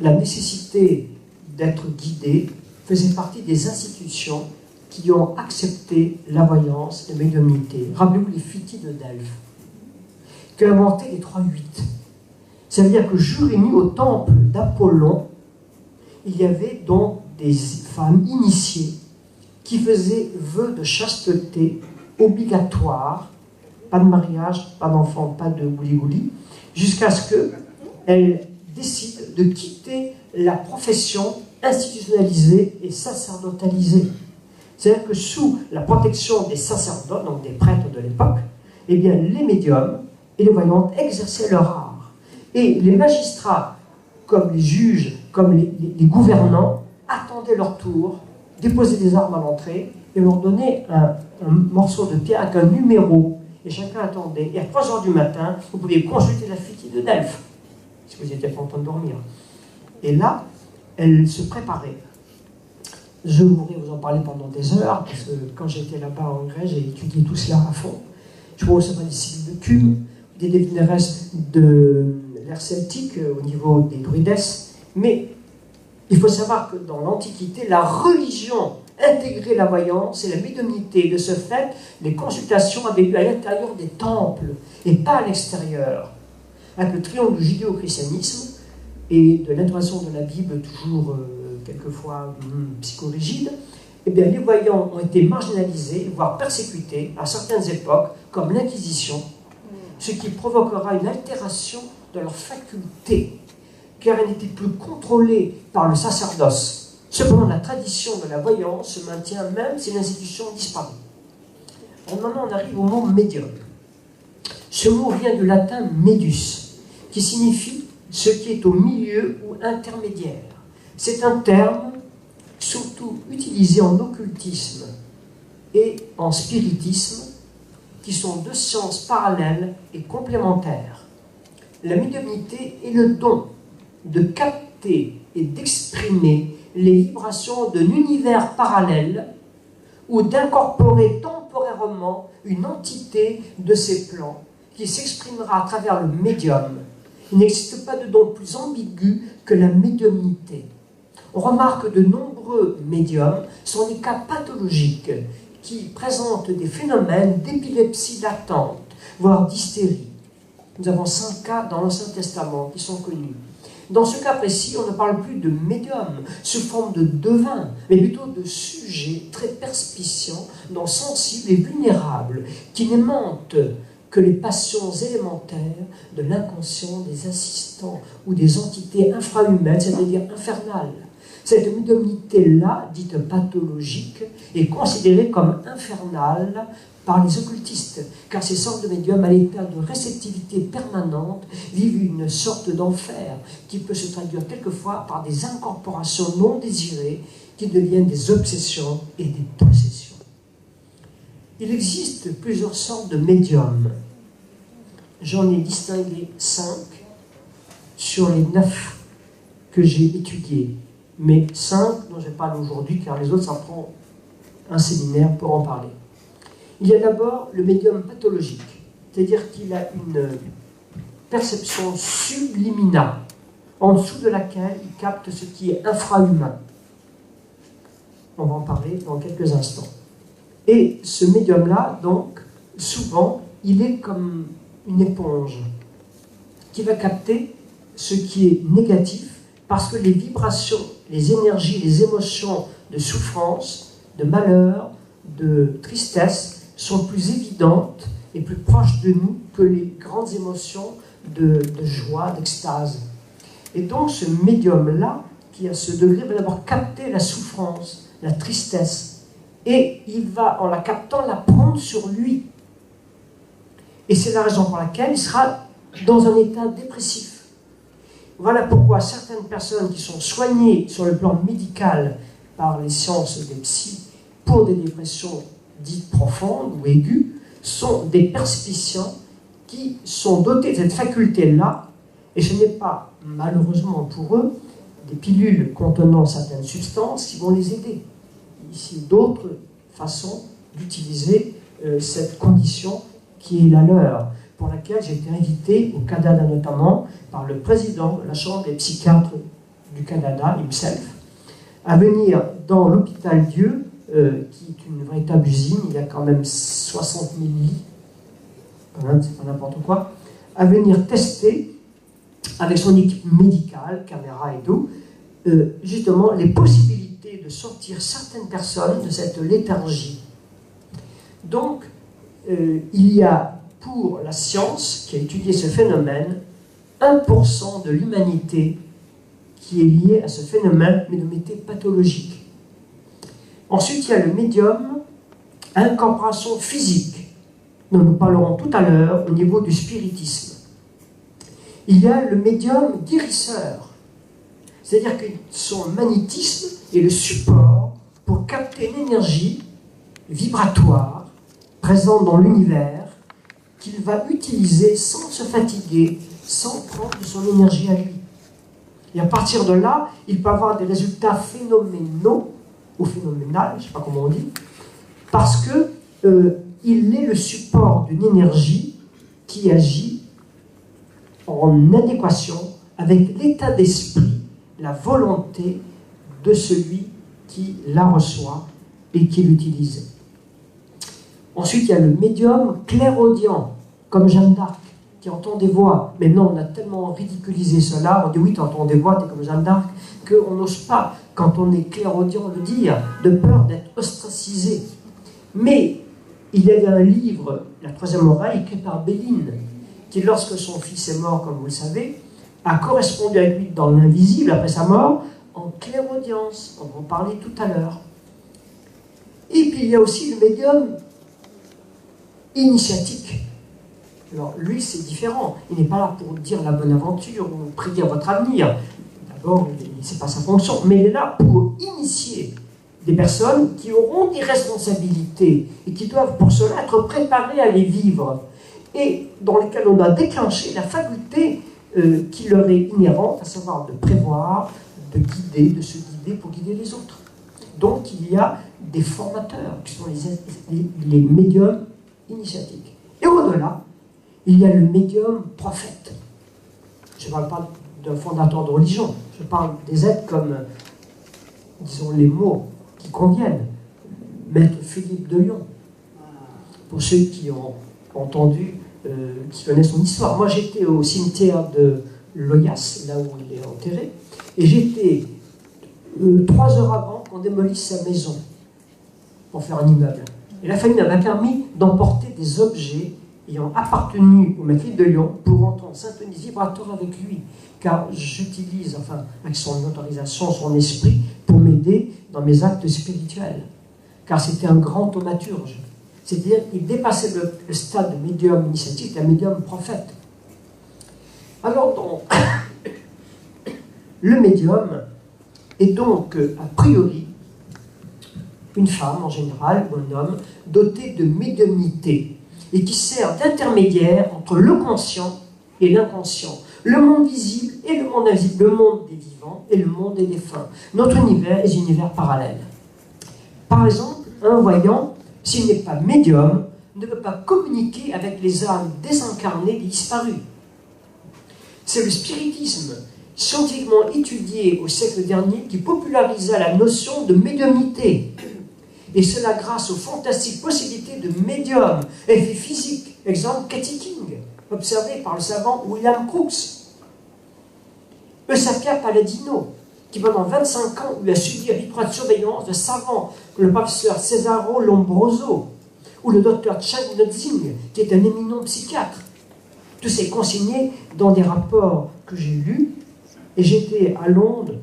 S1: nécessité d'être guidé faisait partie des institutions qui ont accepté la voyance et la médiumnité. Rappelez-vous les Phitis de Delphes, qui ont inventé les 3-8. Ça veut dire que jour et nuit au temple d'Apollon, il y avait donc des femmes initiées qui faisaient vœu de chasteté obligatoire, pas de mariage, pas d'enfant, pas de gouli-gouli, jusqu'à ce qu'elles décident de quitter la profession institutionnalisée et sacerdotalisée. C'est-à-dire que sous la protection des sacerdotes, donc des prêtres de l'époque, eh bien, les médiums et les voyantes exerçaient leur art. Et les magistrats, comme les juges, comme les gouvernants, attendaient leur tour, déposaient des armes à l'entrée et leur donnaient un morceau de pierre avec un numéro. Et chacun attendait. Et à 3 heures du matin, vous pouviez consulter la Phitis de Delphes, si vous n'étiez pas en train de dormir. Et là, elle se préparait. Je pourrais vous en parler pendant des heures, parce que quand j'étais là-bas en Grèce, j'ai étudié tout cela à fond. Je pourrais aussi parler des cellules de Cume, des devineresses de l'ère celtique, au niveau des druidesses, mais il faut savoir que dans l'Antiquité, la religion intégrait la voyance et la médiumnité. De ce fait, les consultations avaient lieu à l'intérieur des temples et pas à l'extérieur. Avec le triomphe du judéo-christianisme et de l'introduction de la Bible, toujours quelquefois psychorigide, eh bien, les voyants ont été marginalisés, voire persécutés à certaines époques, comme l'Inquisition, ce qui provoquera une altération de leurs facultés, car elles n'étaient plus contrôlées par le sacerdoce. Cependant, la tradition de la voyance se maintient même si l'institution disparaît. Maintenant, on arrive au mot médium. Ce mot vient du latin medus, qui signifie ce qui est au milieu ou intermédiaire. C'est un terme surtout utilisé en occultisme et en spiritisme, qui sont deux sciences parallèles et complémentaires. La médiumnité est le don de capter et d'exprimer les vibrations d'un univers parallèle ou d'incorporer temporairement une entité de ces plans qui s'exprimera à travers le médium. Il n'existe pas de don plus ambigu que la médiumnité. On remarque que de nombreux médiums sont des cas pathologiques qui présentent des phénomènes d'épilepsie latente, voire d'hystérie. Nous avons 5 cas dans l'Ancien Testament qui sont connus. Dans ce cas précis, on ne parle plus de médium sous forme de devin, mais plutôt de sujets très perspicients, non sensibles et vulnérables, qui n'aimantent que les passions élémentaires de l'inconscient des assistants ou des entités infrahumaines, c'est-à-dire infernales. Cette médiumnité-là, dite pathologique, est considérée comme infernale par les occultistes, car ces sortes de médiums à l'état de réceptivité permanente vivent une sorte d'enfer qui peut se traduire quelquefois par des incorporations non désirées qui deviennent des obsessions et des possessions. Il existe plusieurs sortes de médiums. J'en ai distingué 5 sur les 9 que j'ai étudiés. Mais 5 dont je parle aujourd'hui, car les autres, ça prend un séminaire pour en parler. Il y a d'abord le médium pathologique, c'est-à-dire qu'il a une perception subliminale, en dessous de laquelle il capte ce qui est infrahumain. On va en parler dans quelques instants. Et ce médium-là, donc, souvent, il est comme une éponge qui va capter ce qui est négatif, parce que les vibrations, les énergies, les émotions de souffrance, de malheur, de tristesse sont plus évidentes et plus proches de nous que les grandes émotions de joie, d'extase. Et donc ce médium-là, qui a ce degré, va d'abord capter la souffrance, la tristesse, et il va, en la captant, la prendre sur lui. Et c'est la raison pour laquelle il sera dans un état dépressif. Voilà pourquoi certaines personnes qui sont soignées sur le plan médical par les sciences des psys pour des dépressions dites profondes ou aiguës sont des perspicients qui sont dotés de cette faculté-là, et ce n'est pas, malheureusement pour eux, des pilules contenant certaines substances qui vont les aider. Ici, d'autres façons d'utiliser cette condition qui est la leur, pour laquelle j'ai été invité au Canada notamment par le président de la Chambre des psychiatres du Canada, himself, à venir dans l'hôpital Dieu, qui est une véritable usine, il y a quand même 60 000 lits, quand même, c'est pas n'importe quoi, à venir tester avec son équipe médicale, caméra et tout, justement les possibilités de sortir certaines personnes de cette léthargie. Donc, il y a pour la science qui a étudié ce phénomène 1% de l'humanité qui est liée à ce phénomène, médiumnité pathologique. Ensuite, il y a le médium à incorporation physique, dont nous parlerons tout à l'heure au niveau du spiritisme. Il y a le médium guérisseur, c'est-à-dire que son magnétisme est le support pour capter l'énergie vibratoire présente dans l'univers qu'il va utiliser sans se fatiguer, sans prendre de son énergie à lui. Et à partir de là, il peut avoir des résultats phénoménaux, ou phénoménal, je ne sais pas comment on dit, parce qu'il est le support d'une énergie qui agit en adéquation avec l'état d'esprit, la volonté de celui qui la reçoit et qui l'utilise. Ensuite, il y a le médium clairaudient, comme Jeanne d'Arc, qui entend des voix. Mais non, on a tellement ridiculisé cela, on dit oui, tu entends des voix, tu es comme Jeanne d'Arc, qu'on n'ose pas, quand on est clairaudient, le dire, de peur d'être ostracisé. Mais il y avait un livre, La Troisième Oreille, écrit par Béline, qui, lorsque son fils est mort, comme vous le savez, a correspondu avec lui dans l'invisible, après sa mort, en clairaudience. On va en parler tout à l'heure. Et puis il y a aussi le médium initiatique. Alors lui, c'est différent. Il n'est pas là pour dire la bonne aventure ou prédire votre avenir. D'abord, ce n'est pas sa fonction, mais il est là pour initier des personnes qui auront des responsabilités et qui doivent pour cela être préparées à les vivre et dans lesquelles on doit déclencher la faculté qui leur est inhérente, à savoir de prévoir, de guider, de se guider pour guider les autres. Donc il y a des formateurs qui sont les médiums initiatiques. Et au-delà, il y a le médium prophète. Je ne parle pas d'un fondateur de religion, je parle des êtres comme, disons, les mots qui conviennent. Maître Philippe de Lyon, pour ceux qui ont entendu, qui connaissent son histoire. Moi, j'étais au cimetière de Loyasse, là où il est enterré, et j'étais 3 heures avant qu'on démolisse sa maison pour faire un immeuble. Et la famille m'avait permis d'emporter des objets ayant appartenu au maître Philippe de Lyon pour entrer en syntonie vibratoire avec lui, car j'utilise, enfin, avec son autorisation, son esprit, pour m'aider dans mes actes spirituels. Car c'était un grand thaumaturge. C'est-à-dire qu'il dépassait le stade de médium initiatique, un médium prophète. Alors donc, le médium est donc, a priori, une femme en général, ou un homme, doté de médiumnité, et qui sert d'intermédiaire entre le conscient et l'inconscient, le monde visible et le monde invisible, le monde des vivants et le monde des défunts. Notre univers est un univers parallèle. Par exemple, un voyant, s'il n'est pas médium, ne peut pas communiquer avec les âmes désincarnées des disparus. C'est le spiritisme, scientifiquement étudié au siècle dernier, qui popularisa la notion de médiumnité. Et cela grâce aux fantastiques possibilités de médium, effets physiques, exemple Katie King, observé par le savant William Crookes. Eusapia Palladino, qui pendant 25 ans lui a subi à l'étroite surveillance de savants comme le professeur Cesaro Lombroso ou le docteur Chen Notzing, qui est un éminent psychiatre. Tout c'est consigné dans des rapports que j'ai lus, et j'étais à Londres,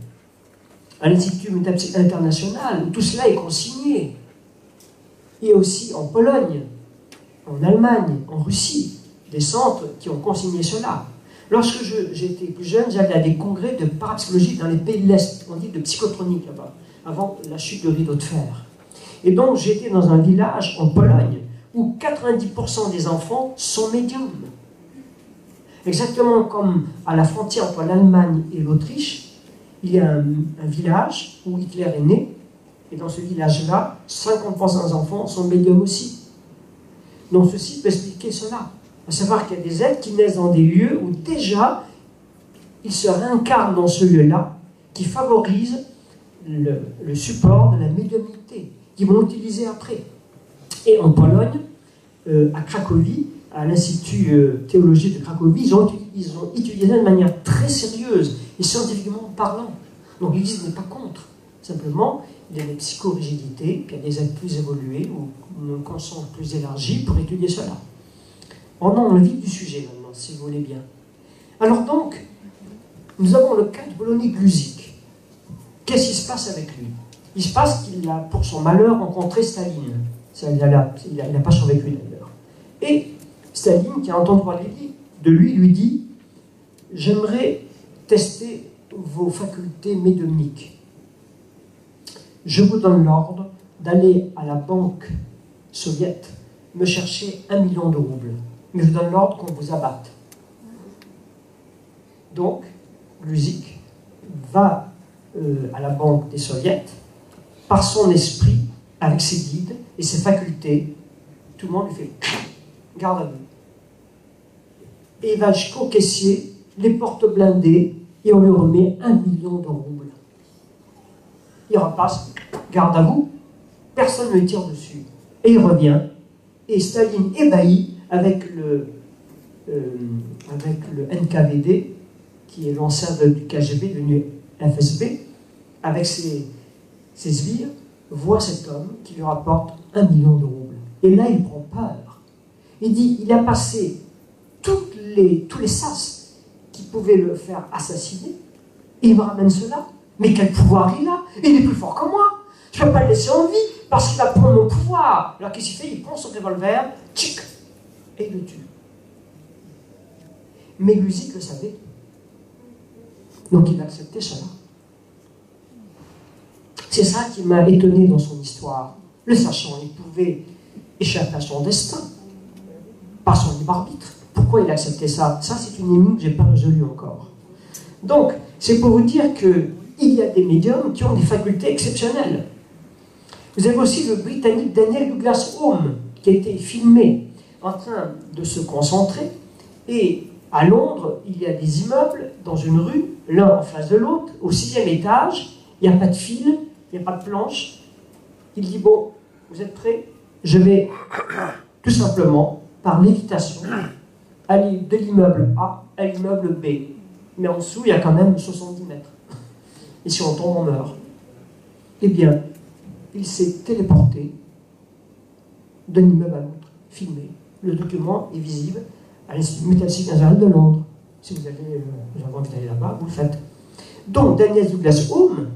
S1: à l'Institut Métapsychique International, où tout cela est consigné. Et aussi en Pologne, en Allemagne, en Russie, des centres qui ont consigné cela. Lorsque j'étais plus jeune, j'allais à des congrès de parapsychologie dans les pays de l'Est, on dit de psychotronique là-bas, avant la chute du rideau de fer. Et donc j'étais dans un village en Pologne où 90% des enfants sont médiums. Exactement comme à la frontière entre l'Allemagne et l'Autriche, il y a un village où Hitler est né, et dans ce village-là, 50% des enfants sont médiums aussi. Donc ceci peut expliquer cela. À savoir qu'il y a des êtres qui naissent dans des lieux où déjà ils se réincarnent dans ce lieu-là, qui favorisent le support de la médiumnité, qu'ils vont utiliser après. Et en Pologne, à Cracovie, à l'Institut théologique de Cracovie, ils ont utilisé de manière très sérieuse et scientifiquement parlant. Donc l'Église n'est pas contre. Simplement, il y a des psychorigidités, puis il y a des êtres plus évolués ou une conscience plus élargie pour étudier cela. Entrons dans le vif du sujet maintenant, si vous voulez bien. Alors donc, nous avons le cas de Polony Gluzik. Qu'est-ce qui se passe avec lui? Il se passe qu'il a, pour son malheur, rencontré Staline. Il n'a pas survécu d'ailleurs. Et Staline, qui a entendu parler de lui, lui dit « J'aimerais tester vos facultés médiumniques. Je vous donne l'ordre d'aller à la banque soviétique me chercher 1 million de roubles. Mais je donne l'ordre qu'on vous abatte. » Donc, Gluzik va à la banque des soviets, par son esprit, avec ses guides et ses facultés, tout le monde lui fait garde à vue. et il va jusqu'au caissier, les portes blindées, et on lui remet 1 million de roubles. Il repasse, garde à vous, personne ne lui tire dessus. Et il revient, et Staline ébahi avec le NKVD, qui est l'ancêtre du KGB devenu FSB, avec ses sbires, voit cet homme qui lui rapporte 1 million de roubles. Et là, il prend peur. Il dit, il a passé tous les sas qui pouvaient le faire assassiner, et il me ramène cela. Mais quel pouvoir il a? Il est plus fort que moi. Je ne peux pas le laisser en vie, parce qu'il va prendre mon pouvoir. Alors qu'est-ce qu'il fait? Il prend son revolver, tchic, et il le tue. Mais Guzik le savait. Donc il a accepté cela. C'est ça qui m'a étonné dans son histoire. Le sachant, il pouvait échapper à son destin, par son libre arbitre. Pourquoi il a accepté ça? Ça, c'est une énigme que je n'ai pas résolue encore. Donc, c'est pour vous dire qu'il y a des médiums qui ont des facultés exceptionnelles. Vous avez aussi le Britannique Daniel Douglas Home, qui a été filmé en train de se concentrer. Et à Londres, il y a des immeubles dans une rue, l'un en face de l'autre, au 6e étage. Il n'y a pas de fil, il n'y a pas de planche. Il dit, bon, vous êtes prêts? Je vais tout simplement, par lévitation, aller de l'immeuble A à l'immeuble B. Mais en dessous, il y a quand même 70 mètres. Et si on tombe, on meurt. Eh bien, il s'est téléporté d'un immeuble à l'autre, filmé. Le document est visible à l'Institut métallurgique national de Londres. Si vous avez envie d'aller là-bas, vous le faites. Donc, Daniel Douglas Home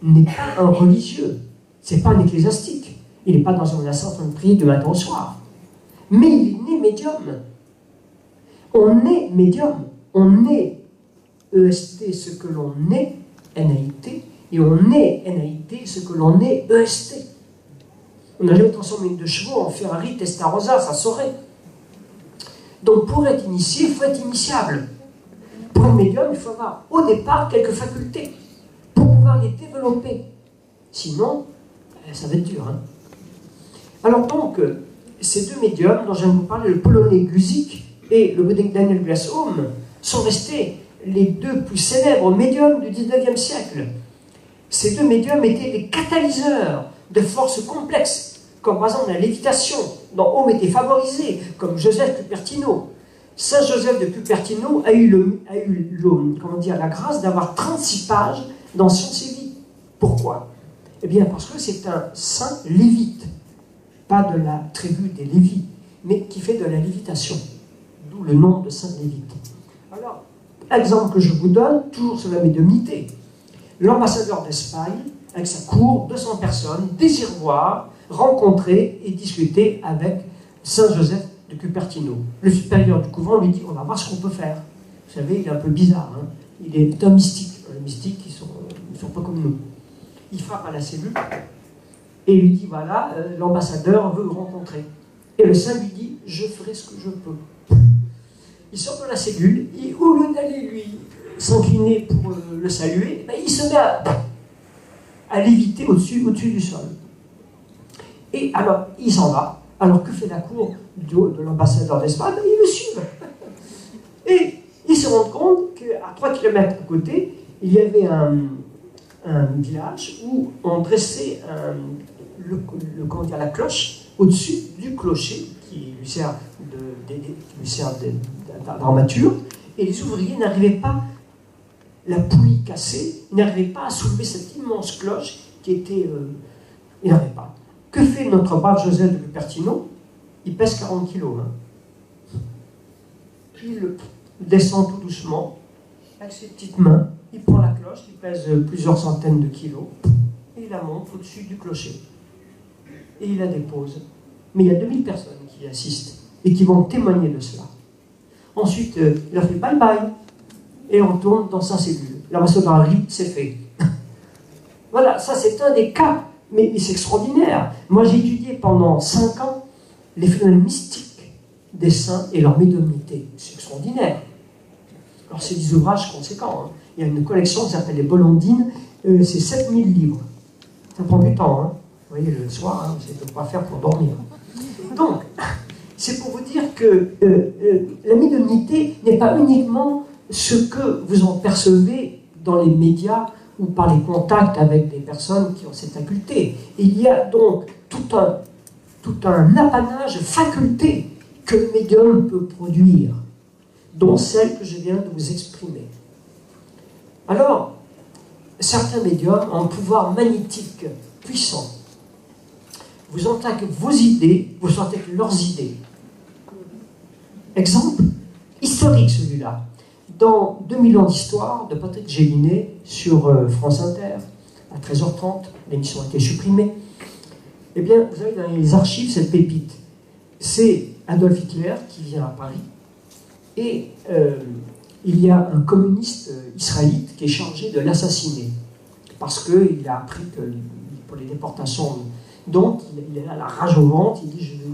S1: n'est pas un religieux, c'est pas un ecclésiastique. Il n'est pas dans un monastère en train de prier de matin au soir. Mais il est né médium. On est médium. On est EST ce que l'on est, NAIT, et on est NAIT ce que l'on est EST. On n'a jamais transformé une de chevaux en Ferrari Testarossa, ça saurait. Donc pour être initié, il faut être initiable. Pour être médium, il faut avoir au départ quelques facultés pour pouvoir les développer. Sinon, ça va être dur. Hein. Alors donc, ces deux médiums dont je viens de vous parler, le polonais Guzik et le Britannique Daniel Douglas Home, sont restés les deux plus célèbres médiums du 19e siècle. Ces deux médiums étaient des catalyseurs de forces complexes, comme par exemple la lévitation, dont Home était favorisé, comme Joseph Cupertino. Saint Joseph de Cupertino a eu la grâce d'avoir 36 pages dans Science et Vie. Pourquoi? Eh bien parce que c'est un saint lévite, pas de la tribu des Lévis, mais qui fait de la lévitation, d'où le nom de saint lévite. Alors, exemple que je vous donne, toujours sur la médiumnité. L'ambassadeur d'Espagne, avec sa cour, 200 personnes, désire voir, rencontrer et discuter avec Saint Joseph de Cupertino. Le supérieur du couvent lui dit, on va voir ce qu'on peut faire. Vous savez, il est un peu bizarre, hein. Il est un mystique. Les mystiques, ils sont pas comme nous. Il frappe à la cellule et lui dit, voilà, l'ambassadeur veut vous rencontrer. Et le saint lui dit, je ferai ce que je peux. Il sort de la cellule, et au lieu d'aller lui s'incliner pour le saluer, ben, il se met à léviter au-dessus du sol. Et alors, il s'en va. Alors, que fait la cour de l'ambassadeur d'Espagne? Ben, ils le suivent. Et ils se rendent compte qu'à 3 km à côté, il y avait un village où on dressait la cloche au-dessus du clocher qui lui sert d'armature, et les ouvriers n'arrivaient pas, la poulie cassée, ils n'arrivaient pas à soulever cette immense cloche qui était... ils n'arrivaient pas. Que fait notre brave Joseph de Cupertino? Il pèse 40 kilos. Hein. Il descend tout doucement, avec ses petites mains, il prend la cloche qui pèse plusieurs centaines de kilos, et il la monte au-dessus du clocher. Et il la dépose. Mais il y a 2000 personnes qui assistent et qui vont témoigner de cela. Ensuite, il a fait bye-bye et on retourne dans sa cellule. L'ambassadeur arrive, c'est fait. Voilà, ça c'est un des cas, mais c'est extraordinaire. Moi j'ai étudié pendant 5 ans les phénomènes mystiques des saints et leur médiumnité. C'est extraordinaire. Alors c'est des ouvrages conséquents. Hein. Il y a une collection qui s'appelle les Bolondines, c'est 7000 livres. Ça prend du temps. Hein. Vous voyez, le soir, hein, c'est de quoi faire pour dormir. Donc, c'est pour vous dire que la médiumnité n'est pas uniquement ce que vous en percevez dans les médias ou par les contacts avec des personnes qui ont cette faculté. Il y a donc tout un apanage de facultés que le médium peut produire, dont celle que je viens de vous exprimer. Alors, certains médiums ont un pouvoir magnétique puissant. Vous entrez avec vos idées, vous sortez avec leurs idées. Exemple historique celui-là. Dans 2000 ans d'histoire de Patrick Gélinet sur France Inter, à 13h30, l'émission a été supprimée. Eh bien, vous avez dans les archives cette pépite. C'est Adolf Hitler qui vient à Paris et il y a un communiste israélite qui est chargé de l'assassiner parce qu'il a appris que pour les déportations. Donc, il est là, la rage au ventre, il dit je veux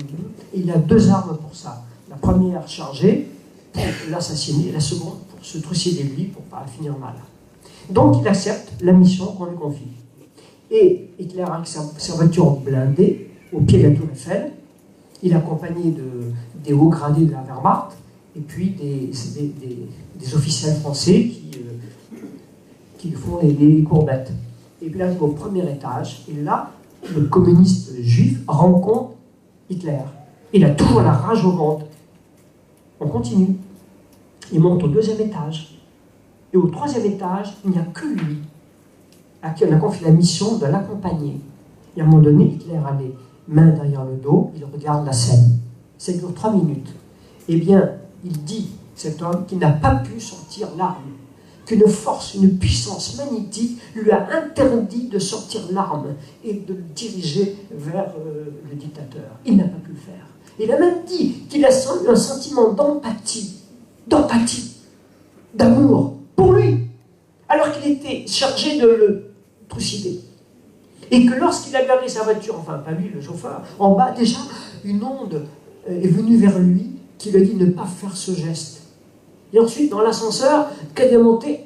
S1: et il a 2 armes pour ça. La première chargée pour l'assassiner, et la seconde pour se trucider lui pour ne pas finir mal. Donc, il accepte la mission qu'on lui confie. Et Hitler, avec sa voiture blindée, au pied de la Tour Eiffel, il est accompagné des hauts gradés de la Wehrmacht et puis des officiels français qui font les courbettes. Et puis là, il arrive au premier étage, et là, le communiste juif rencontre Hitler. Il a toujours la rage au ventre. On continue. Il monte au 2e étage. Et au 3e étage, il n'y a que lui à qui on a confié la mission de l'accompagner. Et à un moment donné, Hitler a les mains derrière le dos, il regarde la scène. Ça dure 3 minutes. Eh bien, il dit, cet homme, qu'il n'a pas pu sortir l'arme, qu'une force, une puissance magnétique lui a interdit de sortir l'arme et de le diriger vers le dictateur. Il n'a pas pu le faire. Il a même dit qu'il a un sentiment d'empathie, d'amour pour lui, alors qu'il était chargé de le trucider. Et que lorsqu'il a garé sa voiture, enfin pas lui, le chauffeur, en bas, déjà, une onde est venue vers lui qui lui a dit de ne pas faire ce geste. Et ensuite, dans l'ascenseur, quand il est monté,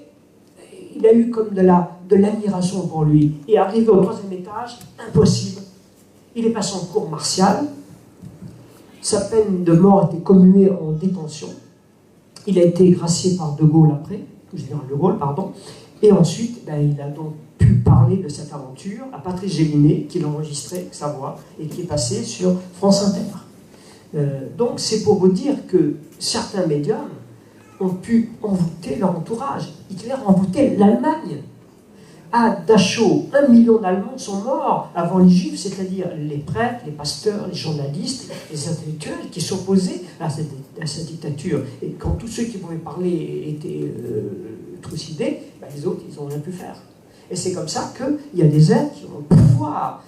S1: il a eu comme de l'admiration pour lui. Et arrivé au 3e étage, impossible. Il est passé en cour martiale. Sa peine de mort a été commuée en détention. Il a été gracié par De Gaulle après, général De Gaulle, pardon. Et ensuite, il a donc pu parler de cette aventure à Patrice Gélinet, qui l'a enregistré avec sa voix et qui est passé sur France Inter. Donc c'est pour vous dire que certains médiums ont pu envoûter leur entourage. Hitler a envoûté l'Allemagne. À Dachau, 1 million d'Allemands sont morts avant les Juifs, c'est-à-dire les prêtres, les pasteurs, les journalistes, les intellectuels qui s'opposaient à cette dictature. Et quand tous ceux qui pouvaient parler étaient trucidés, les autres, ils n'ont rien pu faire. Et c'est comme ça qu'il y a des êtres qui ont un pouvoir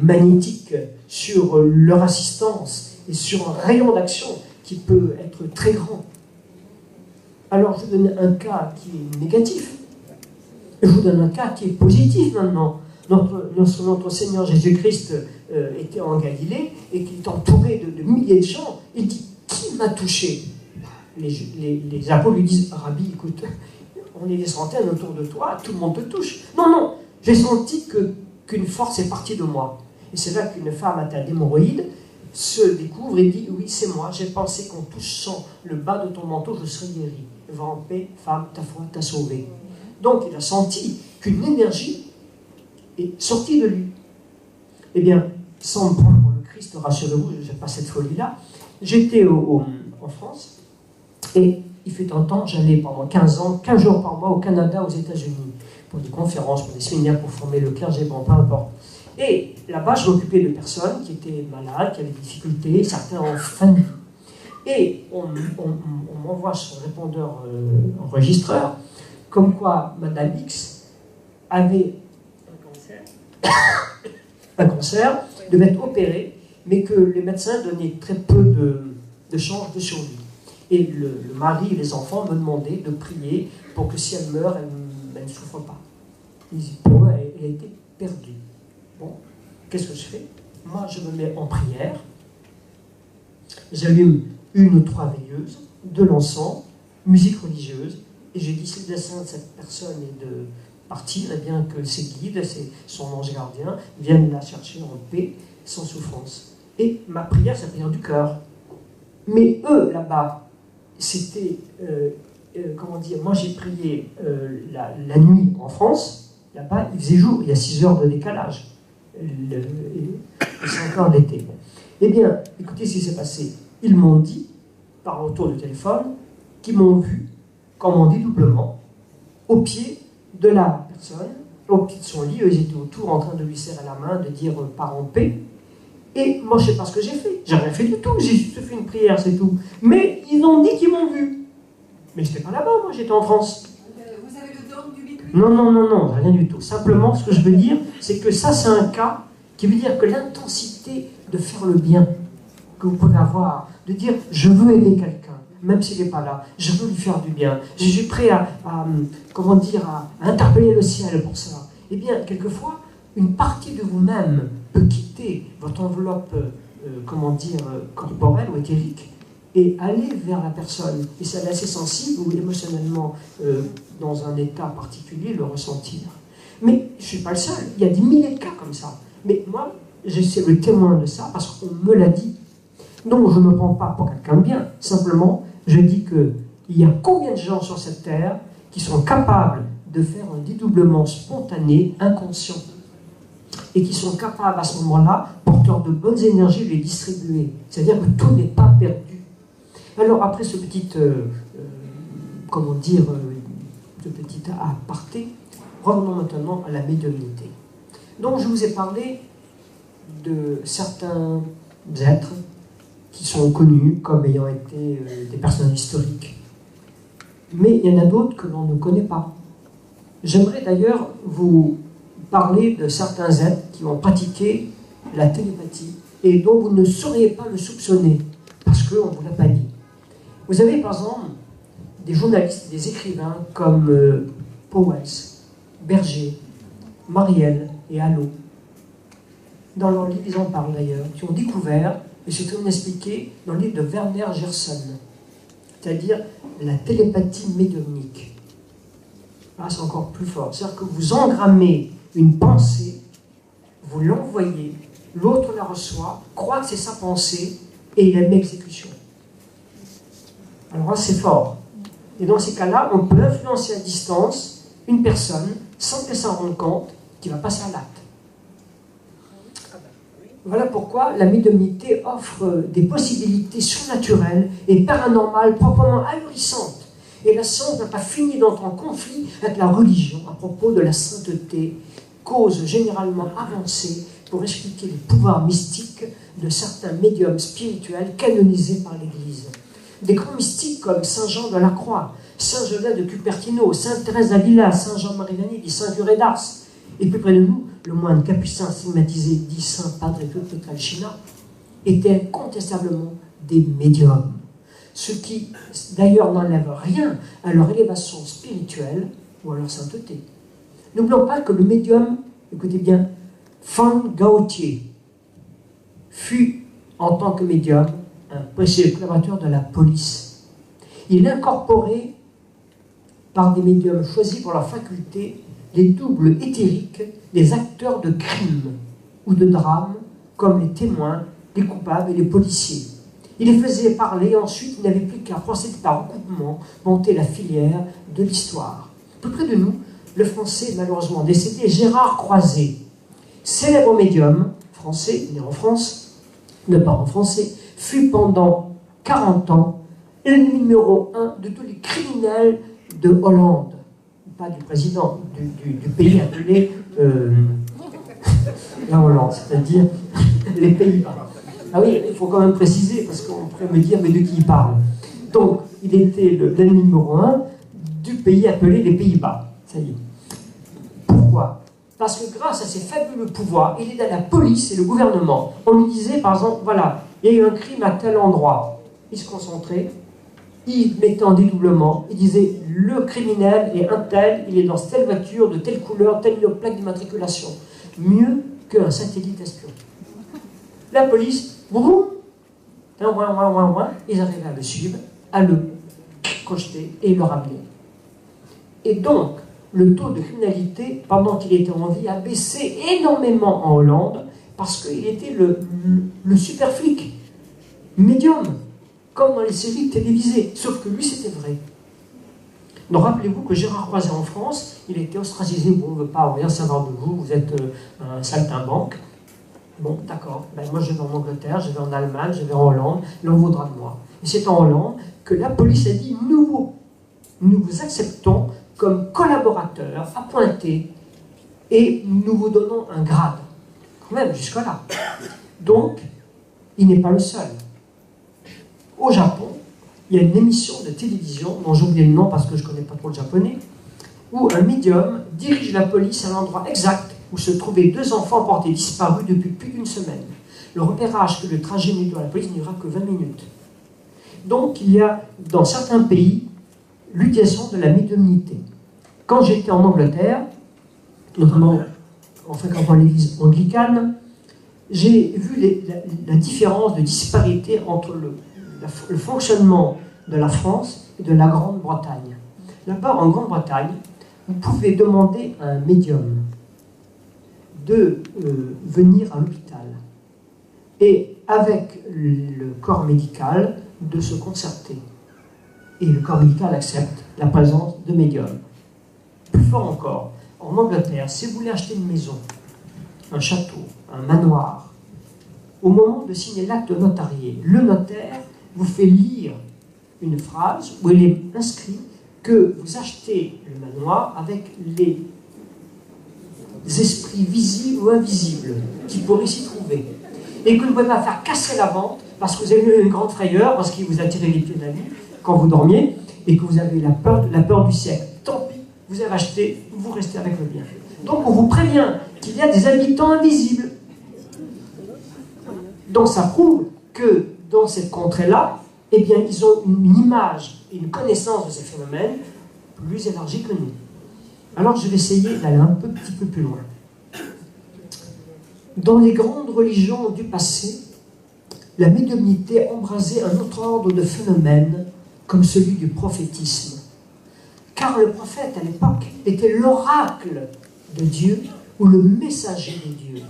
S1: magnétique sur leur assistance et sur un rayon d'action qui peut être très grand. Alors, je vous donne un cas qui est négatif. Je vous donne un cas qui est positif maintenant. Notre Seigneur Jésus-Christ était en Galilée et qu'il est entouré de milliers de gens. Il dit, qui m'a touché? Les apôtres lui disent, Rabbi, écoute, on est des centaines autour de toi, tout le monde te touche. Non, non, j'ai senti qu'une force est partie de moi. Et c'est là qu'une femme atteinte d'hémorroïdes se découvre et dit, oui, c'est moi, j'ai pensé qu'en touchant le bas de ton manteau, je serais guéri. Va en paix, femme, ta foi t'a sauvée. Donc il a senti qu'une énergie est sortie de lui. Eh bien, sans me prendre pour le Christ, rassurez-vous, je n'ai pas cette folie-là. J'étais en France et il fut un temps, j'allais pendant 15 ans, 15 jours par mois au Canada, aux États-Unis, pour des conférences, pour des séminaires, pour former le clergé, bon, peu importe. Et là-bas, je m'occupais de personnes qui étaient malades, qui avaient des difficultés, certains en fin de vie. Et on m'envoie sur le répondeur enregistreur, comme quoi Madame X avait un cancer, devait être opérée, mais que les médecins donnaient très peu de chances de survie. Et le mari et les enfants me demandaient de prier pour que si elle meurt, elle ne souffre pas. Ils disaient, pour eux, elle a été perdue. Bon, qu'est-ce que je fais? Moi, je me mets en prière, j'allume 1 ou 3 veilleuses, de l'encens, musique religieuse, et je dis, si le dessein de cette personne est de partir, eh bien que ses guides, son ange gardien, viennent la chercher en paix, sans souffrance. Et ma prière, c'est la prière du cœur. Mais eux, là-bas, c'était, comment dire, moi j'ai prié la nuit en France, là-bas il faisait jour, il y a 6 heures de décalage, et 5 heures d'été. Eh bien, écoutez ce qui s'est passé. Ils m'ont dit, par retour de téléphone, qu'ils m'ont vu, comme on dit doublement, au pied de la personne, au pied de son lit, eux ils étaient autour en train de lui serrer la main, de dire pars en paix. Et moi je ne sais pas ce que j'ai fait, j'ai rien fait du tout, j'ai juste fait une prière, c'est tout. Mais ils ont dit qu'ils m'ont vu. Mais je n'étais pas là-bas, moi j'étais en France.
S2: Vous avez le don du vécu?
S1: Non, non, non, non, rien du tout. Simplement, ce que je veux dire, c'est que ça c'est un cas qui veut dire que l'intensité de faire le bien que vous pouvez avoir, de dire je veux aider quelqu'un, même s'il n'est pas là, je veux lui faire du bien, je suis prêt comment dire, à interpeller le ciel pour ça. Eh bien, quelquefois, une partie de vous-même peut quitter votre enveloppe, comment dire, corporelle ou éthérique, et aller vers la personne. Et ça est assez sensible ou émotionnellement, dans un état particulier, le ressentir. Mais je ne suis pas le seul, il y a des milliers de cas comme ça. Mais moi, je suis le témoin de ça parce qu'on me l'a dit. Donc je ne me prends pas pour quelqu'un de bien, simplement je dis qu'il y a combien de gens sur cette terre qui sont capables de faire un dédoublement spontané, inconscient, et qui sont capables à ce moment-là, porteurs de bonnes énergies, de les distribuer. C'est-à-dire que tout n'est pas perdu. Alors après ce petit, comment dire, ce petit aparté, revenons maintenant à la médiumnité. Donc je vous ai parlé de certains êtres qui sont connus comme ayant été des personnes historiques. Mais il y en a d'autres que l'on ne connaît pas. J'aimerais d'ailleurs vous parler de certains êtres qui ont pratiqué la télépathie et dont vous ne sauriez pas le soupçonner, parce qu'on ne vous l'a pas dit. Vous avez par exemple des journalistes, des écrivains comme Powell, Berger, Marielle et Allo. Dans leur livre, ils en parlent d'ailleurs, qui ont découvert, et c'est très bien expliqué dans le livre de Werner Gerson, c'est-à-dire la télépathie médiumnique. Là, c'est encore plus fort. C'est-à-dire que vous engrammez une pensée, vous l'envoyez, l'autre la reçoit, croit que c'est sa pensée, et il la met à exécution. Alors là, c'est fort. Et dans ces cas-là, on peut influencer à distance une personne, sans qu'elle s'en rende compte, qui va passer à l'acte. Voilà pourquoi la médiumnité offre des possibilités surnaturelles et paranormales proprement ahurissantes. Et la science n'a pas fini d'entrer en conflit avec la religion à propos de la sainteté, cause généralement avancée pour expliquer les pouvoirs mystiques de certains médiums spirituels canonisés par l'Église. Des grands mystiques comme Saint Jean de la Croix, Saint Joseph de Cupertino, Sainte Thérèse d'Avila, Saint Jean-Marie Vanille, Saint Curé d'Ars, et plus près de nous, le moine capucin stigmatisé dit Saint Padre Pietrelcina, étaient incontestablement des médiums. Ce qui, d'ailleurs, n'enlève rien à leur élévation spirituelle ou à leur sainteté. N'oublions pas que le médium, écoutez bien, Fan Gautier fut, en tant que médium, un précieux collaborateur de la police. Il incorporait, par des médiums choisis pour leur faculté, les doubles éthériques des acteurs de crimes ou de drames, comme les témoins, les coupables et les policiers. Il les faisait parler, et ensuite il n'avait plus qu'à procéder par recoupement, monter la filière de l'histoire. Tout près de nous, le français malheureusement décédé Gérard Croiset, célèbre médium français, né en France, de parents français, fut pendant 40 ans le numéro 1 de tous les criminels de Hollande. Pas du président, du pays appelé la Hollande, c'est-à-dire les Pays-Bas. Ah oui, il faut quand même préciser, parce qu'on pourrait me dire, mais de qui il parle? Donc, il était l'ennemi numéro 1 du pays appelé les Pays-Bas. Ça y est. Pourquoi? Parce que grâce à ses fabuleux pouvoirs, il aidait la police et le gouvernement. On lui disait, par exemple, voilà, il y a eu un crime à tel endroit. Il se concentrait, il mettait en dédoublement, il disait, le criminel est un tel, il est dans telle voiture, de telle couleur, telle plaque d'immatriculation. Mieux qu'un satellite espion. La police, boum, ils arrivaient à le suivre, à le projeter et le ramener. Et donc, le taux de criminalité, pendant qu'il était en vie, a baissé énormément en Hollande, parce qu'il était le super flic, médium. comme dans les séries télévisées, sauf que lui, c'était vrai. Donc rappelez-vous que Gérard Croiset en France, il était ostracisé, bon, on ne veut pas rien savoir de vous, vous êtes un saltimbanque. Bon, d'accord, ben, moi je vais en Angleterre, je vais en Allemagne, je vais en Hollande, l'on voudra de moi. Et c'est en Hollande que la police a dit, nous vous acceptons comme collaborateurs appointés et nous vous donnons un grade. Quand même, jusque-là. Donc, il n'est pas le seul. Au Japon, il y a une émission de télévision, dont j'ai oublié le nom parce que je ne connais pas trop le japonais, où un médium dirige la police à l'endroit exact où se trouvaient 2 enfants portés disparus depuis plus d'1 semaine. Le repérage que le trajet nuit de la police ne durera que 20 minutes. Donc, il y a, dans certains pays, l'utilisation de la médiumnité. Quand j'étais en Angleterre, notamment en fréquentant l'église anglicane, j'ai vu la différence de disparité entre le fonctionnement de la France et de la Grande-Bretagne. Là-bas, en Grande-Bretagne, vous pouvez demander à un médium de venir à l'hôpital et avec le corps médical de se concerter. Et le corps médical accepte la présence de médiums. Plus fort encore, en Angleterre, si vous voulez acheter une maison, un château, un manoir, au moment de signer l'acte notarié, le notaire vous fait lire une phrase où il est inscrit que vous achetez le manoir avec les esprits visibles ou invisibles qui pourraient s'y trouver. Et que vous ne pouvez pas faire casser la vente parce que vous avez eu une grande frayeur, parce qu'il vous a tiré les pieds de la nuit quand vous dormiez, et que vous avez la peur du siècle. Tant pis, vous avez acheté, vous restez avec le bien. Donc on vous prévient qu'il y a des habitants invisibles. Donc ça prouve que dans cette contrée-là, eh bien, ils ont une image et une connaissance de ces phénomènes plus élargie que nous. Alors je vais essayer d'aller un petit peu plus loin. Dans les grandes religions du passé, la médiumnité embrasait un autre ordre de phénomènes comme celui du prophétisme. Car le prophète, à l'époque, était l'oracle de Dieu ou le messager de Dieu,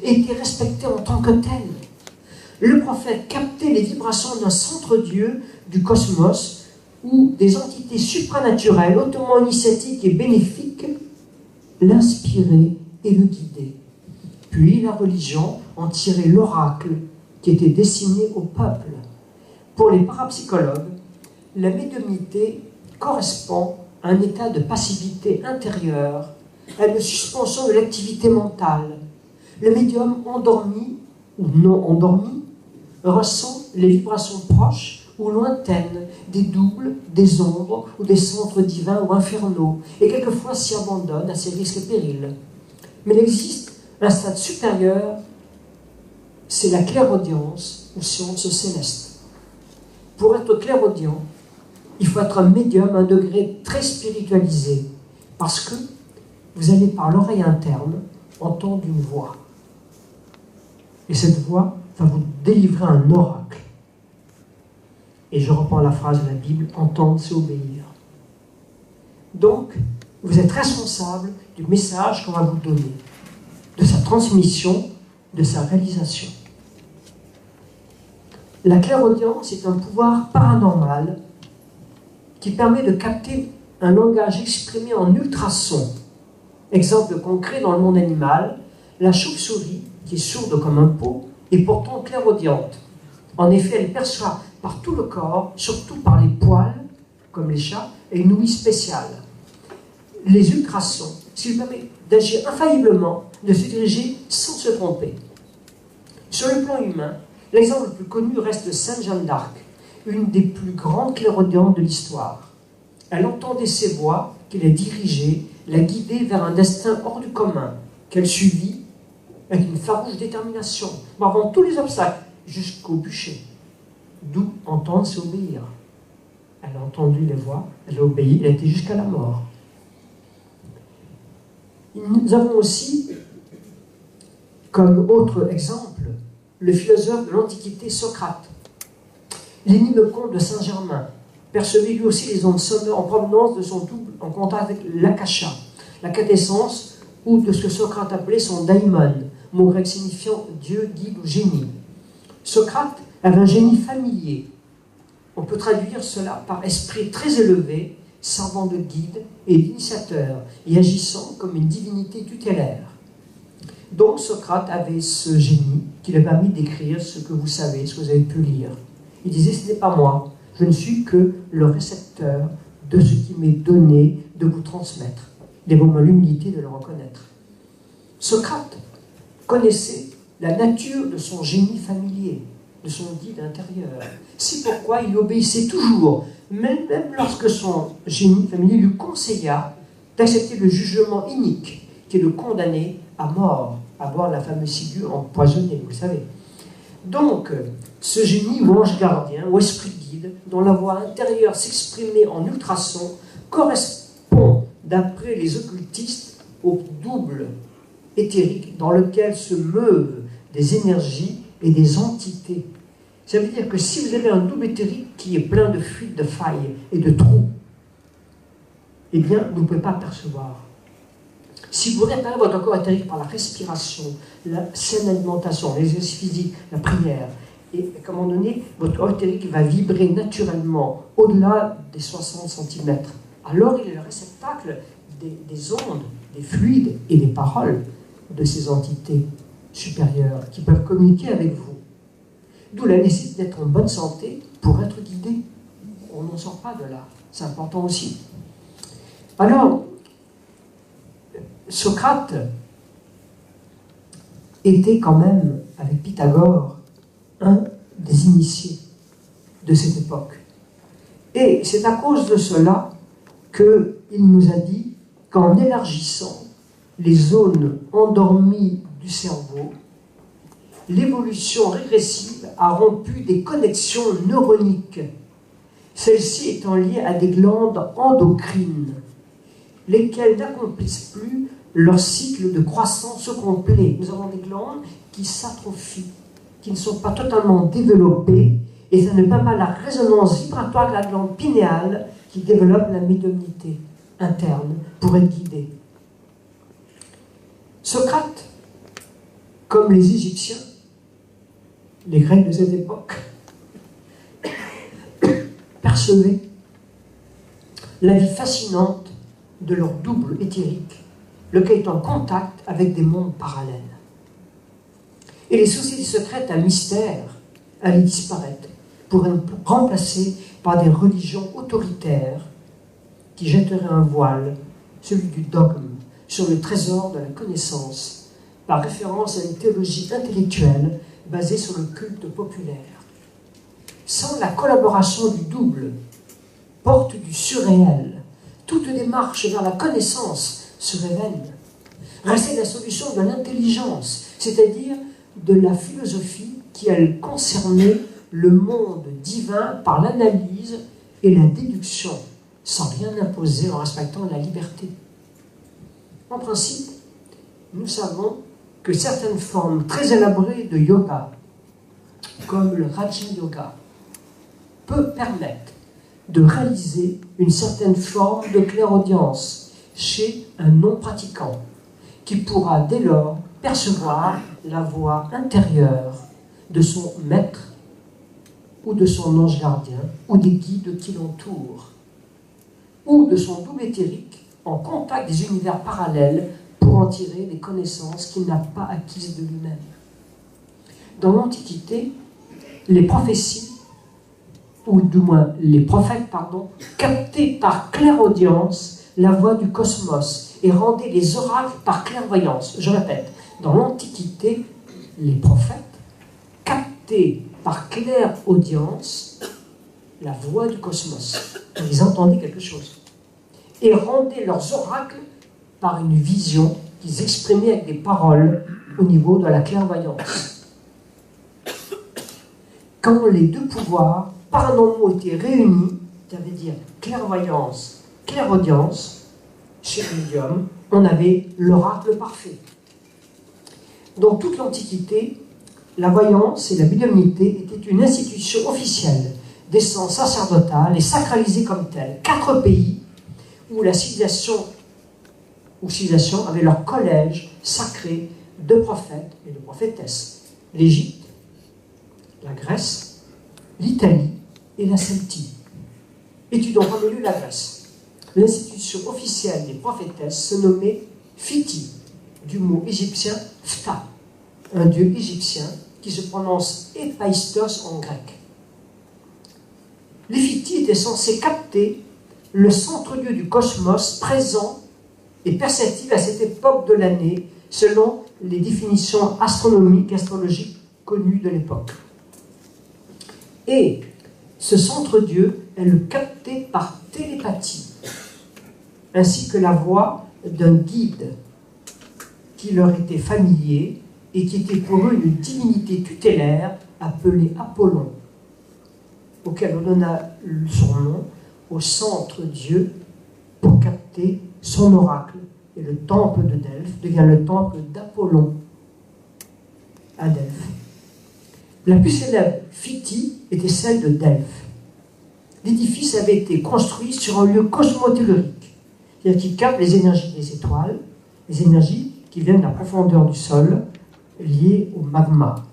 S1: et était respecté en tant que tel. Le prophète captait les vibrations d'un centre-dieu du cosmos où des entités supranaturelles, hautement initiatiques et bénéfiques l'inspiraient et le guidaient. Puis la religion en tirait l'oracle qui était destiné au peuple. Pour les parapsychologues, la médiumnité correspond à un état de passivité intérieure, à une suspension de l'activité mentale. Le médium endormi ou non endormi ressent les vibrations proches ou lointaines des doubles, des ombres ou des centres divins ou infernaux, et quelquefois s'y abandonne à ses risques et périls. Mais il existe un stade supérieur, c'est la clairaudience ou science céleste. Pour être clairaudient, il faut être un médium à un degré très spiritualisé, parce que vous allez par l'oreille interne entendre une voix. Et cette voix va vous délivrer un oracle. Et je reprends la phrase de la Bible, entendre c'est obéir. Donc, vous êtes responsable du message qu'on va vous donner, de sa transmission, de sa réalisation. La clairaudience est un pouvoir paranormal qui permet de capter un langage exprimé en ultrasons. Exemple concret dans le monde animal, la chauve-souris, qui est sourde comme un pot, est pourtant clairaudiente. En effet, elle perçoit par tout le corps, surtout par les poils, comme les chats, et une ouïe spéciale. Les ultrasons, ce qui lui permet d'agir infailliblement, de se diriger sans se tromper. Sur le plan humain, l'exemple le plus connu reste Sainte Jeanne d'Arc, une des plus grandes clairaudientes de l'histoire. Elle entendait ses voix qui la dirigeaient, la guidaient vers un destin hors du commun, qu'elle suivit avec une farouche détermination, bravant tous les obstacles jusqu'au bûcher. D'où entendre, c'est obéir. Elle a entendu les voix, elle a obéi, elle a été jusqu'à la mort. Nous avons aussi, comme autre exemple, le philosophe de l'Antiquité Socrate. L'énigme conte de Saint-Germain percevait lui aussi les ondes sonores en provenance de son double en contact avec l'akasha, la quintessence ou de ce que Socrate appelait son daimon, mot grec signifiant Dieu, guide ou génie. Socrate avait un génie familier On peut traduire cela par esprit très élevé, servant de guide et d'initiateur, et agissant comme une divinité tutélaire. Donc Socrate avait ce génie qui lui a permis d'écrire ce que vous savez, ce que vous avez pu lire. Il disait, ce n'est pas moi, je ne suis que le récepteur de ce qui m'est donné de vous transmettre. Il avait au moins l'humilité de le reconnaître. Socrate connaissait la nature de son génie familier, de son guide intérieur. C'est pourquoi il obéissait toujours, même lorsque son génie familier lui conseilla d'accepter le jugement inique qui est de condamner à mort, à boire la fameuse ciguë empoisonnée, vous le savez. Donc, ce génie ou ange gardien ou esprit guide, dont la voix intérieure s'exprimait en ultrasons, correspond, d'après les occultistes, au double éthérique dans lequel se meuvent des énergies et des entités. Ça veut dire que si vous avez un double éthérique qui est plein de fuites, de failles et de trous, eh bien, vous ne pouvez pas percevoir. Si vous réparez votre corps éthérique par la respiration, la saine alimentation, l'exercice physique, la prière, et à un moment donné, votre corps éthérique va vibrer naturellement au-delà des 60 cm, alors il est le réceptacle des ondes, des fluides et des paroles de ces entités supérieures qui peuvent communiquer avec vous. D'où la nécessité d'être en bonne santé pour être guidé. On n'en sort pas de là, c'est important aussi. Alors, Socrate était quand même, avec Pythagore, un des initiés de cette époque. Et c'est à cause de cela qu'il nous a dit qu'en élargissant les zones endormies du cerveau, l'évolution régressive a rompu des connexions neuroniques, celles-ci étant liées à des glandes endocrines, lesquelles n'accomplissent plus leur cycle de croissance complet. Nous avons des glandes qui s'atrophient, qui ne sont pas totalement développées, et ça ne permet pas la résonance vibratoire de la glande pinéale qui développe la médiumnité interne pour être guidée. Socrate, comme les Égyptiens, les Grecs de cette époque, percevaient la vie fascinante de leur double éthérique, lequel est en contact avec des mondes parallèles. Et les sociétés secrètes à mystère allaient disparaître pour être remplacées par des religions autoritaires qui jetteraient un voile, celui du dogme, sur le trésor de la connaissance, par référence à une théologie intellectuelle basée sur le culte populaire. Sans la collaboration du double, porte du surréel, toute démarche vers la connaissance serait vaine. Restait la solution de l'intelligence, c'est-à-dire de la philosophie qui, elle, concernait le monde divin par l'analyse et la déduction, sans rien imposer en respectant la liberté. En principe, nous savons que certaines formes très élaborées de yoga, comme le Raja Yoga, peuvent permettre de réaliser une certaine forme de clairaudience chez un non-pratiquant, qui pourra dès lors percevoir la voix intérieure de son maître ou de son ange gardien ou des guides qui l'entourent, ou de son double éthérique en contact des univers parallèles pour en tirer des connaissances qu'il n'a pas acquises de lui-même. Dans l'Antiquité, les prophéties, ou du moins les prophètes, captaient par clairaudience la voix du cosmos et rendaient les oracles par clairvoyance. Je répète, dans l'Antiquité, les prophètes captaient par clairaudience la voix du cosmos. Ils entendaient quelque chose. Et rendaient leurs oracles par une vision qu'ils exprimaient avec des paroles au niveau de la clairvoyance. Quand les deux pouvoirs paranormaux étaient réunis, ça veut dire clairvoyance, clairaudience, chez le médium, on avait l'oracle parfait. Dans toute l'Antiquité, la voyance et la médiumnité étaient une institution officielle, d'essence sacerdotale et sacralisée comme telle. 4 pays où la civilisation avait leur collège sacré de prophètes et de prophétesses. L'Égypte, la Grèce, l'Italie et la Celtie. Étudions en premier lieu la Grèce. L'institution officielle des prophétesses se nommait Phiti, du mot égyptien Phta, un dieu égyptien qui se prononce Héphaïstos en grec. Les Phti étaient censés capter le centre-lieu du cosmos présent et perceptible à cette époque de l'année, selon les définitions astronomiques et astrologiques connues de l'époque. Et ce centre-dieu, elle le captait par télépathie, ainsi que la voix d'un guide qui leur était familier et qui était pour eux une divinité tutélaire appelée Apollon, auquel on donna son nom au centre-dieu pour capter son oracle. Et le temple de Delphes devient le temple d'Apollon à Delphes. La plus célèbre Phti était celle de Delphes. L'édifice avait été construit sur un lieu cosmotellurique, c'est-à-dire qui capte les énergies des étoiles, les énergies qui viennent de la profondeur du sol, liées au magma.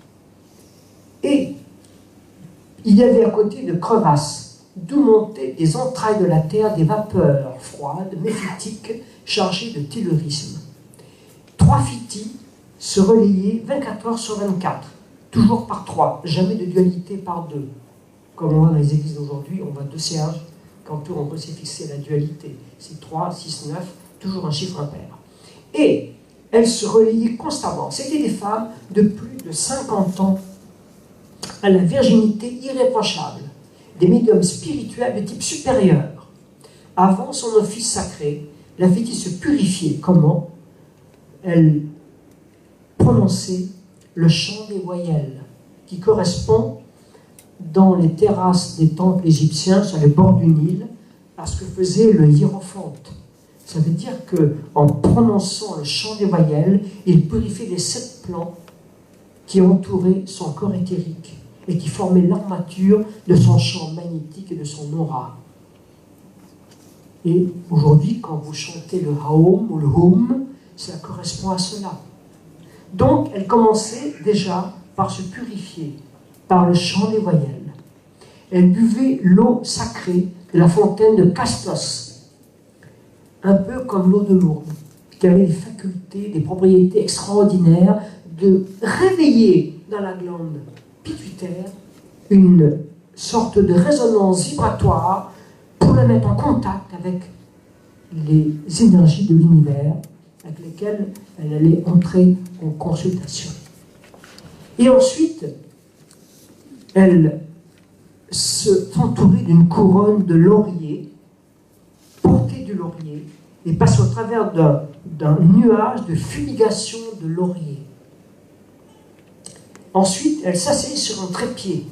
S1: Et il y avait à côté une crevasse, d'où montaient des entrailles de la terre des vapeurs froides, méphitiques, chargées de tellurisme. 3 Phti se relayaient 24 heures sur 24, toujours par 3, jamais de dualité par 2. Comme on voit dans les églises d'aujourd'hui, on voit 2 cierges, quand on peut se fixer la dualité. C'est 3, 6, 9, toujours un chiffre impair. Et elles se relayaient constamment. C'était des femmes de plus de 50 ans, à la virginité irréprochable, des médiums spirituels de type supérieur. Avant son office sacré, la Phti se purifiait. Comment? Elle prononçait le chant des voyelles, qui correspond dans les terrasses des temples égyptiens, sur les bords du Nil, à ce que faisait le hiérophante. Ça veut dire qu'en prononçant le chant des voyelles, il purifiait les 7 plans qui entouraient son corps éthérique et qui formaient l'armature de son champ magnétique et de son aura. Et aujourd'hui, quand vous chantez le Haom ou le Hum, ça correspond à cela. Donc, elle commençait déjà par se purifier, par le chant des voyelles. Elle buvait l'eau sacrée de la fontaine de Castos, un peu comme l'eau de Lourdes, qui avait des facultés, des propriétés extraordinaires de réveiller dans la glande pituitaire une sorte de résonance vibratoire pour la mettre en contact avec les énergies de l'univers avec lesquelles elle allait entrer en consultation. Et ensuite, elle s'entourait d'une couronne de laurier, portait du laurier, et passait au travers d'un nuage de fumigation de laurier. Ensuite, elle s'asseyait sur un trépied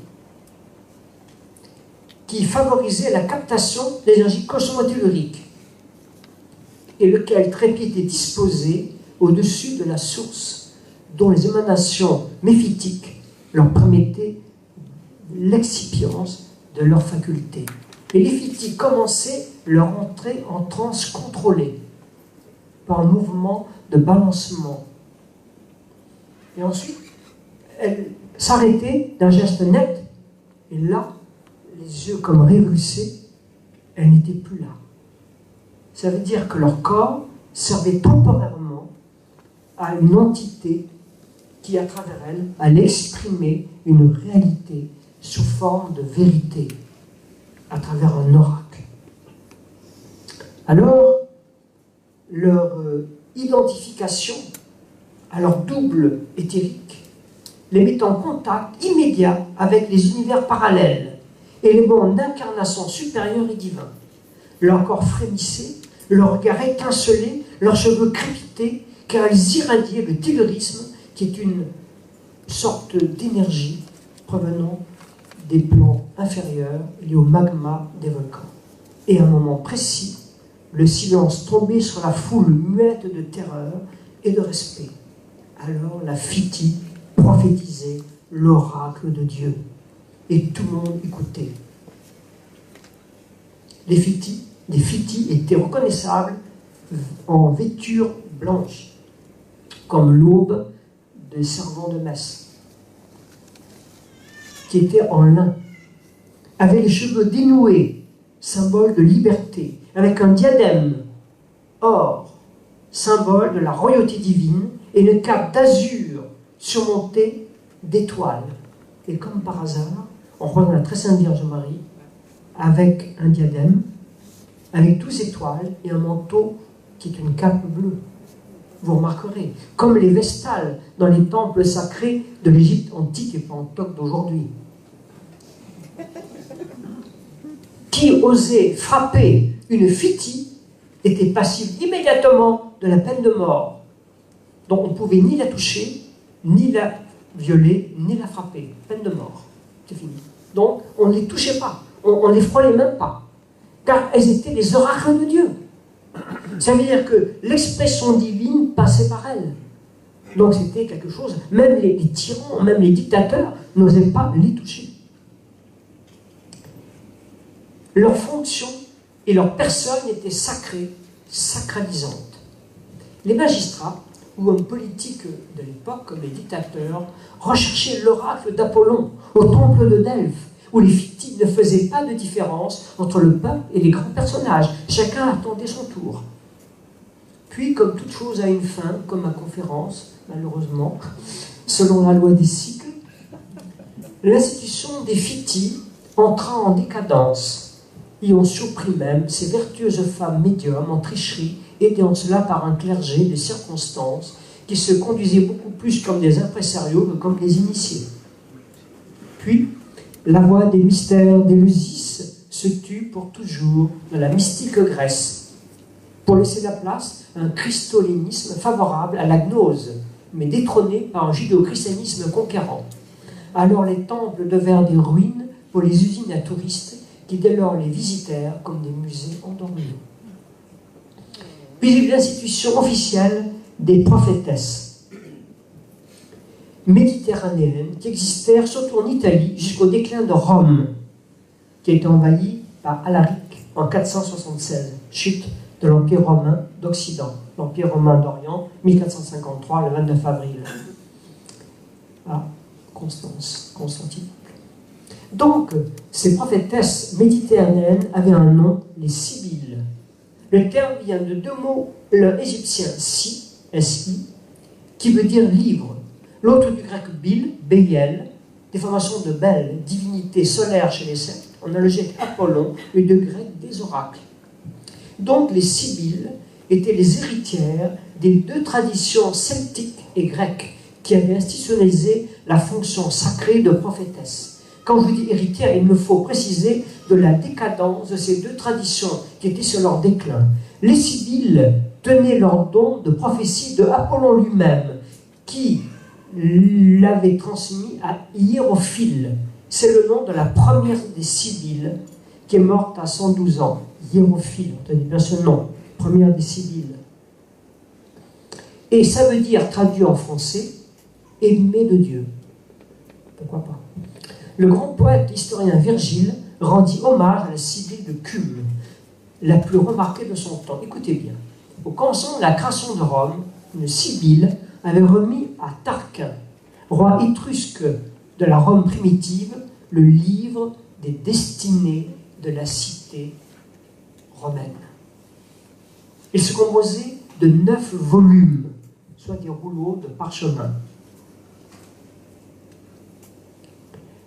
S1: qui favorisait la captation de l'énergie cosmotellurique, et lequel trépied était disposé au-dessus de la source, dont les émanations méphitiques leur permettaient l'excipience de leurs facultés. Et les Phti commençaient leur entrée en transe contrôlée par un mouvement de balancement. Et ensuite, elles s'arrêtaient d'un geste net, et là, les yeux comme révulsés, elles n'étaient plus là. Ça veut dire que leur corps servait temporairement à une entité qui, à travers elle, allait exprimer une réalité sous forme de vérité, à travers un oracle. Alors, leur identification à leur double éthérique les met en contact immédiat avec les univers parallèles et les mondes d'incarnation supérieure et divin. Leur corps frémissait, leur regard étincelait, leurs cheveux crépitaient, car ils irradiaient le tellurisme, qui est une sorte d'énergie provenant des plans inférieurs liés au magma des volcans. Et à un moment précis, le silence tombait sur la foule muette de terreur et de respect. Alors la Phti prophétisait l'oracle de Dieu, et tout le monde écoutait. Les Phti étaient reconnaissables en vêture blanche, comme l'aube des servants de messe, qui étaient en lin. avait les cheveux dénoués, symbole de liberté, avec un diadème or, symbole de la royauté divine, et une cape d'azur surmontée d'étoiles. Et comme par hasard, on revoit la très sainte Vierge Marie avec un diadème, avec 12 étoiles et un manteau qui est une cape bleue. Vous remarquerez, comme les vestales dans les temples sacrés de l'Égypte antique et pentecôte d'aujourd'hui. Qui osait frapper une Phitie était passible immédiatement de la peine de mort. Donc on ne pouvait ni la toucher, ni la violer, ni la frapper. Peine de mort. C'est fini. Donc on ne les touchait pas, on ne les frôlait même pas. Car elles étaient les oracles de Dieu. Ça veut dire que l'expression divine passait par elles. Donc c'était quelque chose, même les tyrans, même les dictateurs n'osaient pas les toucher. Leur fonction et leur personne étaient sacrées, sacralisantes. Les magistrats ou hommes politiques de l'époque, comme les dictateurs, recherchaient l'oracle d'Apollon au temple de Delphes, où les fictifs ne faisaient pas de différence entre le peuple et les grands personnages. Chacun attendait son tour. Puis, comme toute chose a une fin, comme ma conférence, malheureusement, selon la loi des cycles, l'institution des fictifs entra en décadence. Et on surprit même ces vertueuses femmes médiums en tricherie, aidées en cela par un clergé de circonstances qui se conduisaient beaucoup plus comme des impresarios que comme des initiés. Puis, la voix des mystères d'Éleusis se tut pour toujours dans la mystique Grèce, pour laisser la place à un christolénisme favorable à la gnose, mais détrôné par un judéo-christianisme conquérant. Alors les temples devinrent des ruines pour les usines à touristes qui dès lors les visitèrent comme des musées endormis. Puis il y eut l'institution officielle des prophétesses méditerranéennes qui existèrent surtout en Italie jusqu'au déclin de Rome, qui a été envahie par Alaric en 476, chute de l'Empire romain d'Occident, l'Empire romain d'Orient, 1453, le 29 avril, à Constantinople. Donc, ces prophétesses méditerranéennes avaient un nom, les Sibylles. Le terme vient de deux mots, l'un égyptien si, S-I, qui veut dire livre, l'autre du grec bil, béiel, déformation de belle, divinité solaire chez les Celtes, en analogie avec Apollon, et de grec des oracles. Donc les Sibylles étaient les héritières des deux traditions celtiques et grecques qui avaient institutionnalisé la fonction sacrée de prophétesse. Quand je vous dis héritière, il me faut préciser de la décadence de ces deux traditions qui étaient sur leur déclin. Les Sibylles tenaient leur don de prophétie de Apollon lui-même, qui l'avait transmis à Hiérophile. C'est le nom de la première des Sibylles, qui est morte à 112 ans. Hiérophile, on tenait bien ce nom, première des Sibylles. Et ça veut dire, traduit en français, aimé de Dieu. Pourquoi pas? Le grand poète historien Virgile rendit hommage à la Sibylle de Cume, la plus remarquée de son temps. Écoutez bien. Au commencement de la création de Rome, une Sibylle avait remis à Tarquin, roi étrusque de la Rome primitive, le livre des destinées de la cité romaine. Il se composait de 9 volumes, soit des rouleaux de parchemin.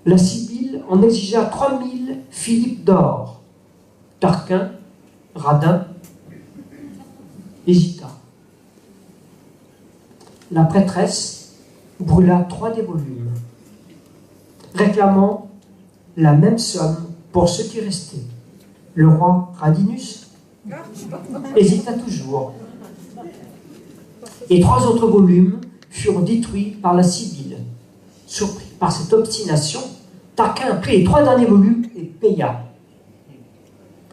S1: La Sibylle en exigea 3000 philippes d'or. Tarquin, radin, hésita. La prêtresse brûla 3 des volumes, réclamant la même somme pour ce qui restait. Le roi Radinus hésita toujours. Et 3 autres volumes furent détruits par la Sibylle. Surpris par cette obstination, Tarquin prit les 3 derniers volumes et paya.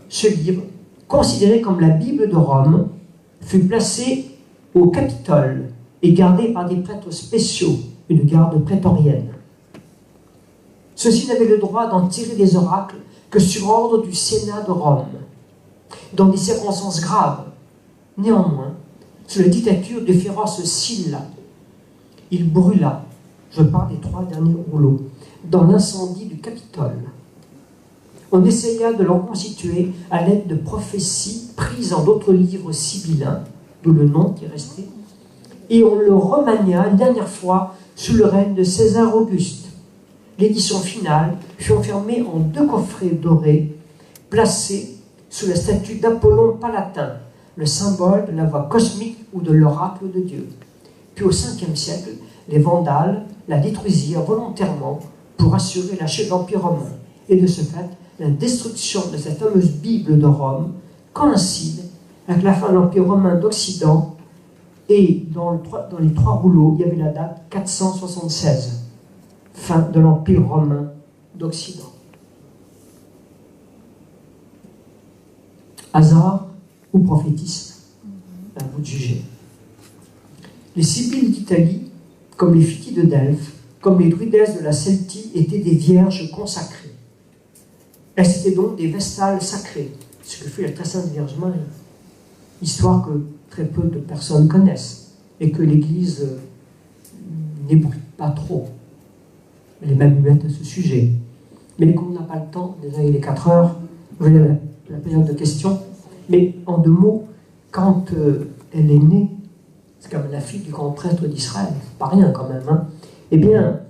S1: Ce livre, considéré comme la Bible de Rome, fut placé au Capitole et gardé par des prêtres spéciaux, une garde prétorienne. Ceux-ci n'avaient le droit d'en tirer des oracles que sur ordre du Sénat de Rome, dans des circonstances graves. Néanmoins, sous la dictature de féroce Sylla, il brûla, je parle des 3 derniers rouleaux, dans l'incendie du Capitole. On essaya de le reconstituer à l'aide de prophéties prises dans d'autres livres sibyllins, d'où le nom qui est resté, et on le remania une dernière fois sous le règne de César Auguste. L'édition finale fut enfermée en 2 coffrets dorés, placés sous la statue d'Apollon Palatin, le symbole de la voix cosmique ou de l'oracle de Dieu. Puis au 5e siècle, les Vandales la détruisirent volontairement pour assurer la chute de l'Empire romain. Et de ce fait, la destruction de cette fameuse Bible de Rome coïncide avec la fin de l'Empire romain d'Occident, et dans les 3 rouleaux, il y avait la date 476, fin de l'Empire romain d'Occident. Hasard ou prophétisme, à vous de juger. Les Sibylles d'Italie, comme les Phitis de Delphes, comme les druidesses de la Celtie, étaient des vierges consacrées. Elles étaient donc des vestales sacrées, ce que fait la très sainte Vierge Marie. Histoire que très peu de personnes connaissent et que l'Église n'ébruite pas trop. Elle est même muette à ce sujet. Mais comme on n'a pas le temps, désolé, il est 4 heures, vous voyez la période de questions. Mais en 2 mots, quand elle est née, c'est comme la fille du grand prêtre d'Israël, pas rien quand même, hein. Eh bien,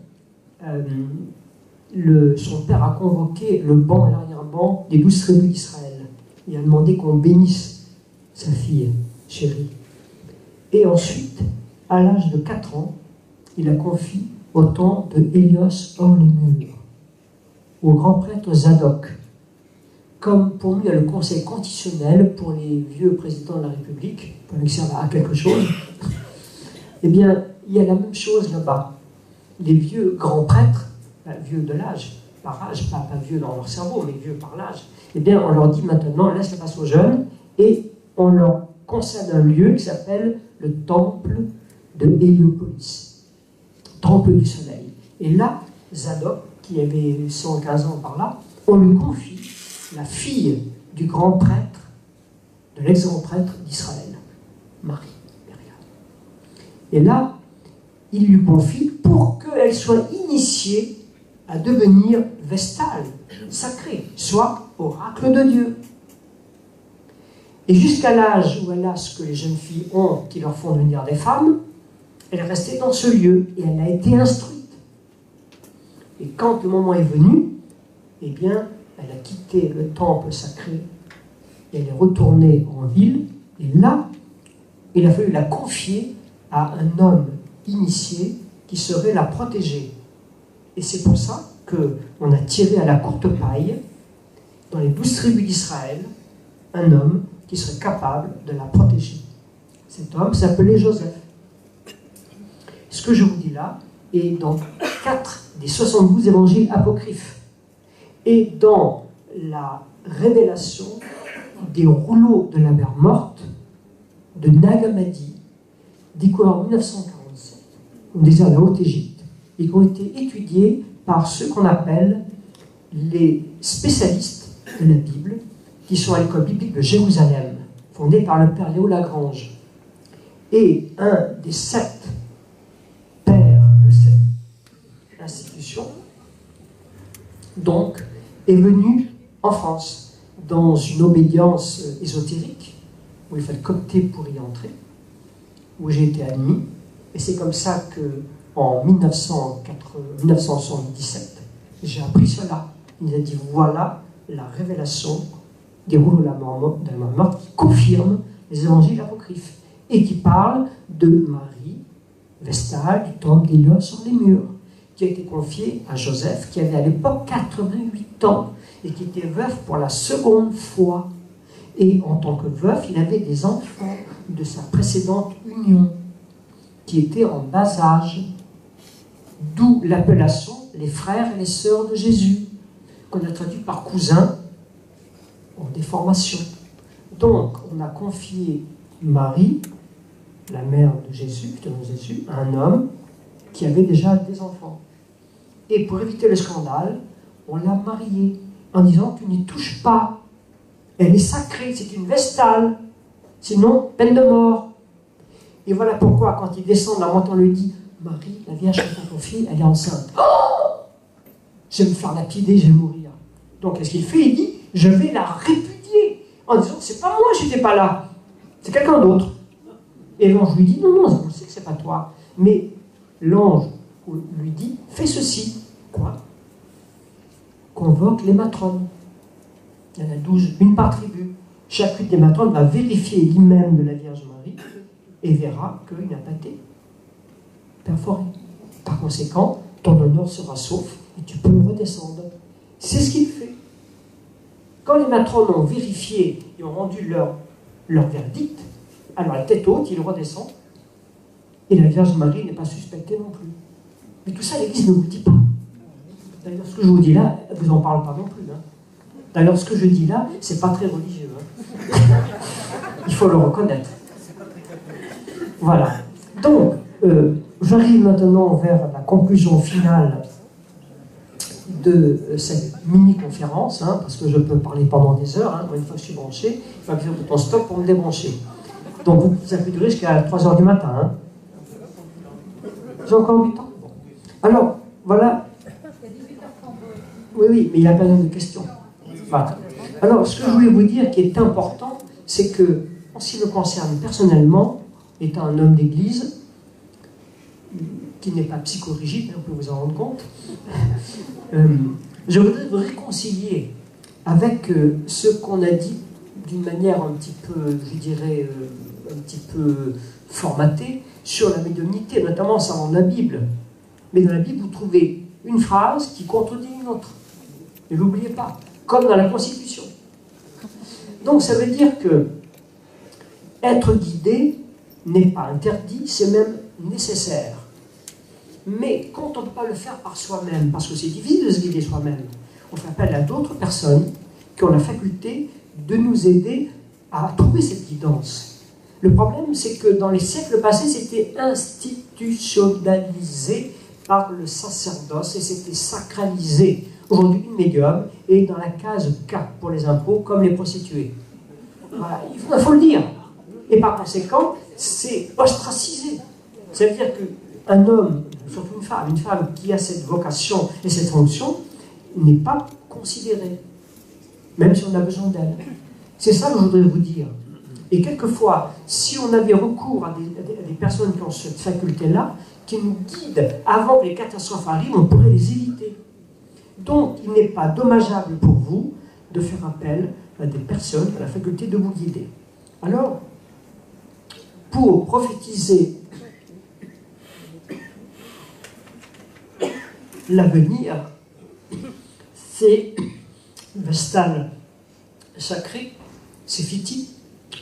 S1: son père a convoqué le banc et l'arrière-banc des 12 tribus d'Israël. Il a demandé qu'on bénisse sa fille chérie. Et ensuite, à l'âge de 4 ans, il a confié au temple de Hélios hors les murs, au grand prêtre Zadok. Comme pour lui, il y a le conseil constitutionnel pour les vieux présidents de la République, pour lui servir à quelque chose, eh bien, il y a la même chose là-bas. Les vieux grands prêtres, vieux de l'âge, par âge, pas vieux dans leur cerveau, mais vieux par l'âge, eh bien, on leur dit maintenant, laisse la place aux jeunes, et on leur concède un lieu qui s'appelle le temple de Héliopolis, temple du soleil. Et là, Zadok, qui avait 115 ans par là, on lui confie la fille du grand prêtre, de l'ex-grand prêtre d'Israël, Marie. Et là, il lui confie pour qu'elle soit initiée à devenir vestale, sacrée, soit oracle de Dieu. Et jusqu'à l'âge où elle a ce que les jeunes filles ont, qui leur font devenir des femmes, elle est restée dans ce lieu et elle a été instruite. Et quand le moment est venu, eh bien, elle a quitté le temple sacré et elle est retournée en ville. Et là, il a fallu la confier à un homme initié qui serait la protéger. Et c'est pour ça qu'on a tiré à la courte paille, dans les 12 tribus d'Israël, un homme qui serait capable de la protéger. Cet homme s'appelait Joseph. Ce que je vous dis là est dans 4 des 72 évangiles apocryphes. Et dans la révélation des rouleaux de la mer morte de Nag Hammadi, découverts en 1947, au désert de la Haute-Égypte, et qui ont été étudiés par ceux qu'on appelle les spécialistes de la Bible, qui sont à l'école biblique de Jérusalem, fondée par le père Léo Lagrange. Et un des 7 pères de cette institution, donc, est venu en France, dans une obédience ésotérique, où il fallait copter pour y entrer, où j'ai été admis, et c'est comme ça qu'en 1977, j'ai appris cela. Il a dit, voilà la révélation des rouleaux de la mort qui confirme les évangiles apocryphes, et qui parle de Marie, vestale du temple d'Hélios sur les murs, qui a été confiée à Joseph, qui avait à l'époque 88 ans, et qui était veuf pour la seconde fois. Et en tant que veuf, il avait des enfants de sa précédente union, qui étaient en bas âge, d'où l'appellation les frères et les sœurs de Jésus, qu'on a traduit par cousins en déformation. Donc, on a confié Marie, la mère de Jésus, à un homme qui avait déjà des enfants. Et pour éviter le scandale, on l'a mariée en disant, tu n'y touches pas. Elle est sacrée, c'est une vestale. Sinon, peine de mort. Et voilà pourquoi, quand il descend de la montagne, on lui dit, Marie, la Vierge que ton fille, elle est enceinte. Oh, je vais me faire lapider, je vais mourir. Donc qu'est-ce qu'il fait? Il dit, je vais la répudier, en disant, c'est pas moi, j'étais pas là, c'est quelqu'un d'autre. Et l'ange lui dit, non, non, on sait que c'est pas toi. Mais l'ange lui dit, fais ceci. Quoi? Convoque les matrones. Il y en a 12, une par tribu. Chacune des matrones va vérifier l'hymen de la Vierge Marie et verra qu'il n'a pas été perforé. Par conséquent, ton honneur sera sauf et tu peux redescendre. C'est ce qu'il fait. Quand les matrones ont vérifié et ont rendu leur verdict, alors la tête haute, il redescend et la Vierge Marie n'est pas suspectée non plus. Mais tout ça, l'Église ne vous le dit pas. D'ailleurs, ce que je vous dis là, elle ne vous en parle pas non plus. Hein. D'ailleurs, ce que je dis là, c'est pas très religieux. Hein. Il faut le reconnaître. Voilà. Donc, j'arrive maintenant vers la conclusion finale de cette mini-conférence, hein, parce que je peux parler pendant des heures. Hein. Une fois que je suis branché, il faut appuyer sur le bouton stop pour me débrancher. Donc, ça peut durer jusqu'à 3 h du matin. Hein. J'ai encore du temps. Alors, voilà. Oui, oui, mais il y a pas mal de questions. Voilà. Alors, ce que je voulais vous dire qui est important, c'est que, en ce qui me concerne personnellement, étant un homme d'église, qui n'est pas psychorigide, on peut vous en rendre compte, je voudrais vous réconcilier avec ce qu'on a dit d'une manière un petit peu, je dirais, un petit peu formatée sur la médiumnité, notamment en savant de la Bible. Mais dans la Bible, vous trouvez une phrase qui contredit une autre. Ne l'oubliez pas, comme dans la Constitution. Donc ça veut dire que être guidé n'est pas interdit, c'est même nécessaire. Mais quand on ne peut pas le faire par soi-même, parce que c'est difficile de se guider soi-même, on fait appel à d'autres personnes qui ont la faculté de nous aider à trouver cette guidance. Le problème, c'est que dans les siècles passés, c'était institutionnalisé par le sacerdoce et c'était sacralisé. Aujourd'hui, une médium est dans la case K pour les impôts, comme les prostituées. Voilà, il faut le dire. Et par conséquent, c'est ostracisé. Ça veut dire qu'un homme, surtout une femme qui a cette vocation et cette fonction, n'est pas considérée, même si on a besoin d'elle. C'est ça que je voudrais vous dire. Et quelquefois, si on avait recours à des personnes qui ont cette faculté-là, qui nous guident avant que les catastrophes arrivent, on pourrait les éviter. Donc, il n'est pas dommageable pour vous de faire appel à des personnes qui ont la faculté de vous guider. Alors, pour prophétiser l'avenir, ces Vestales sacrés, ces Fiti,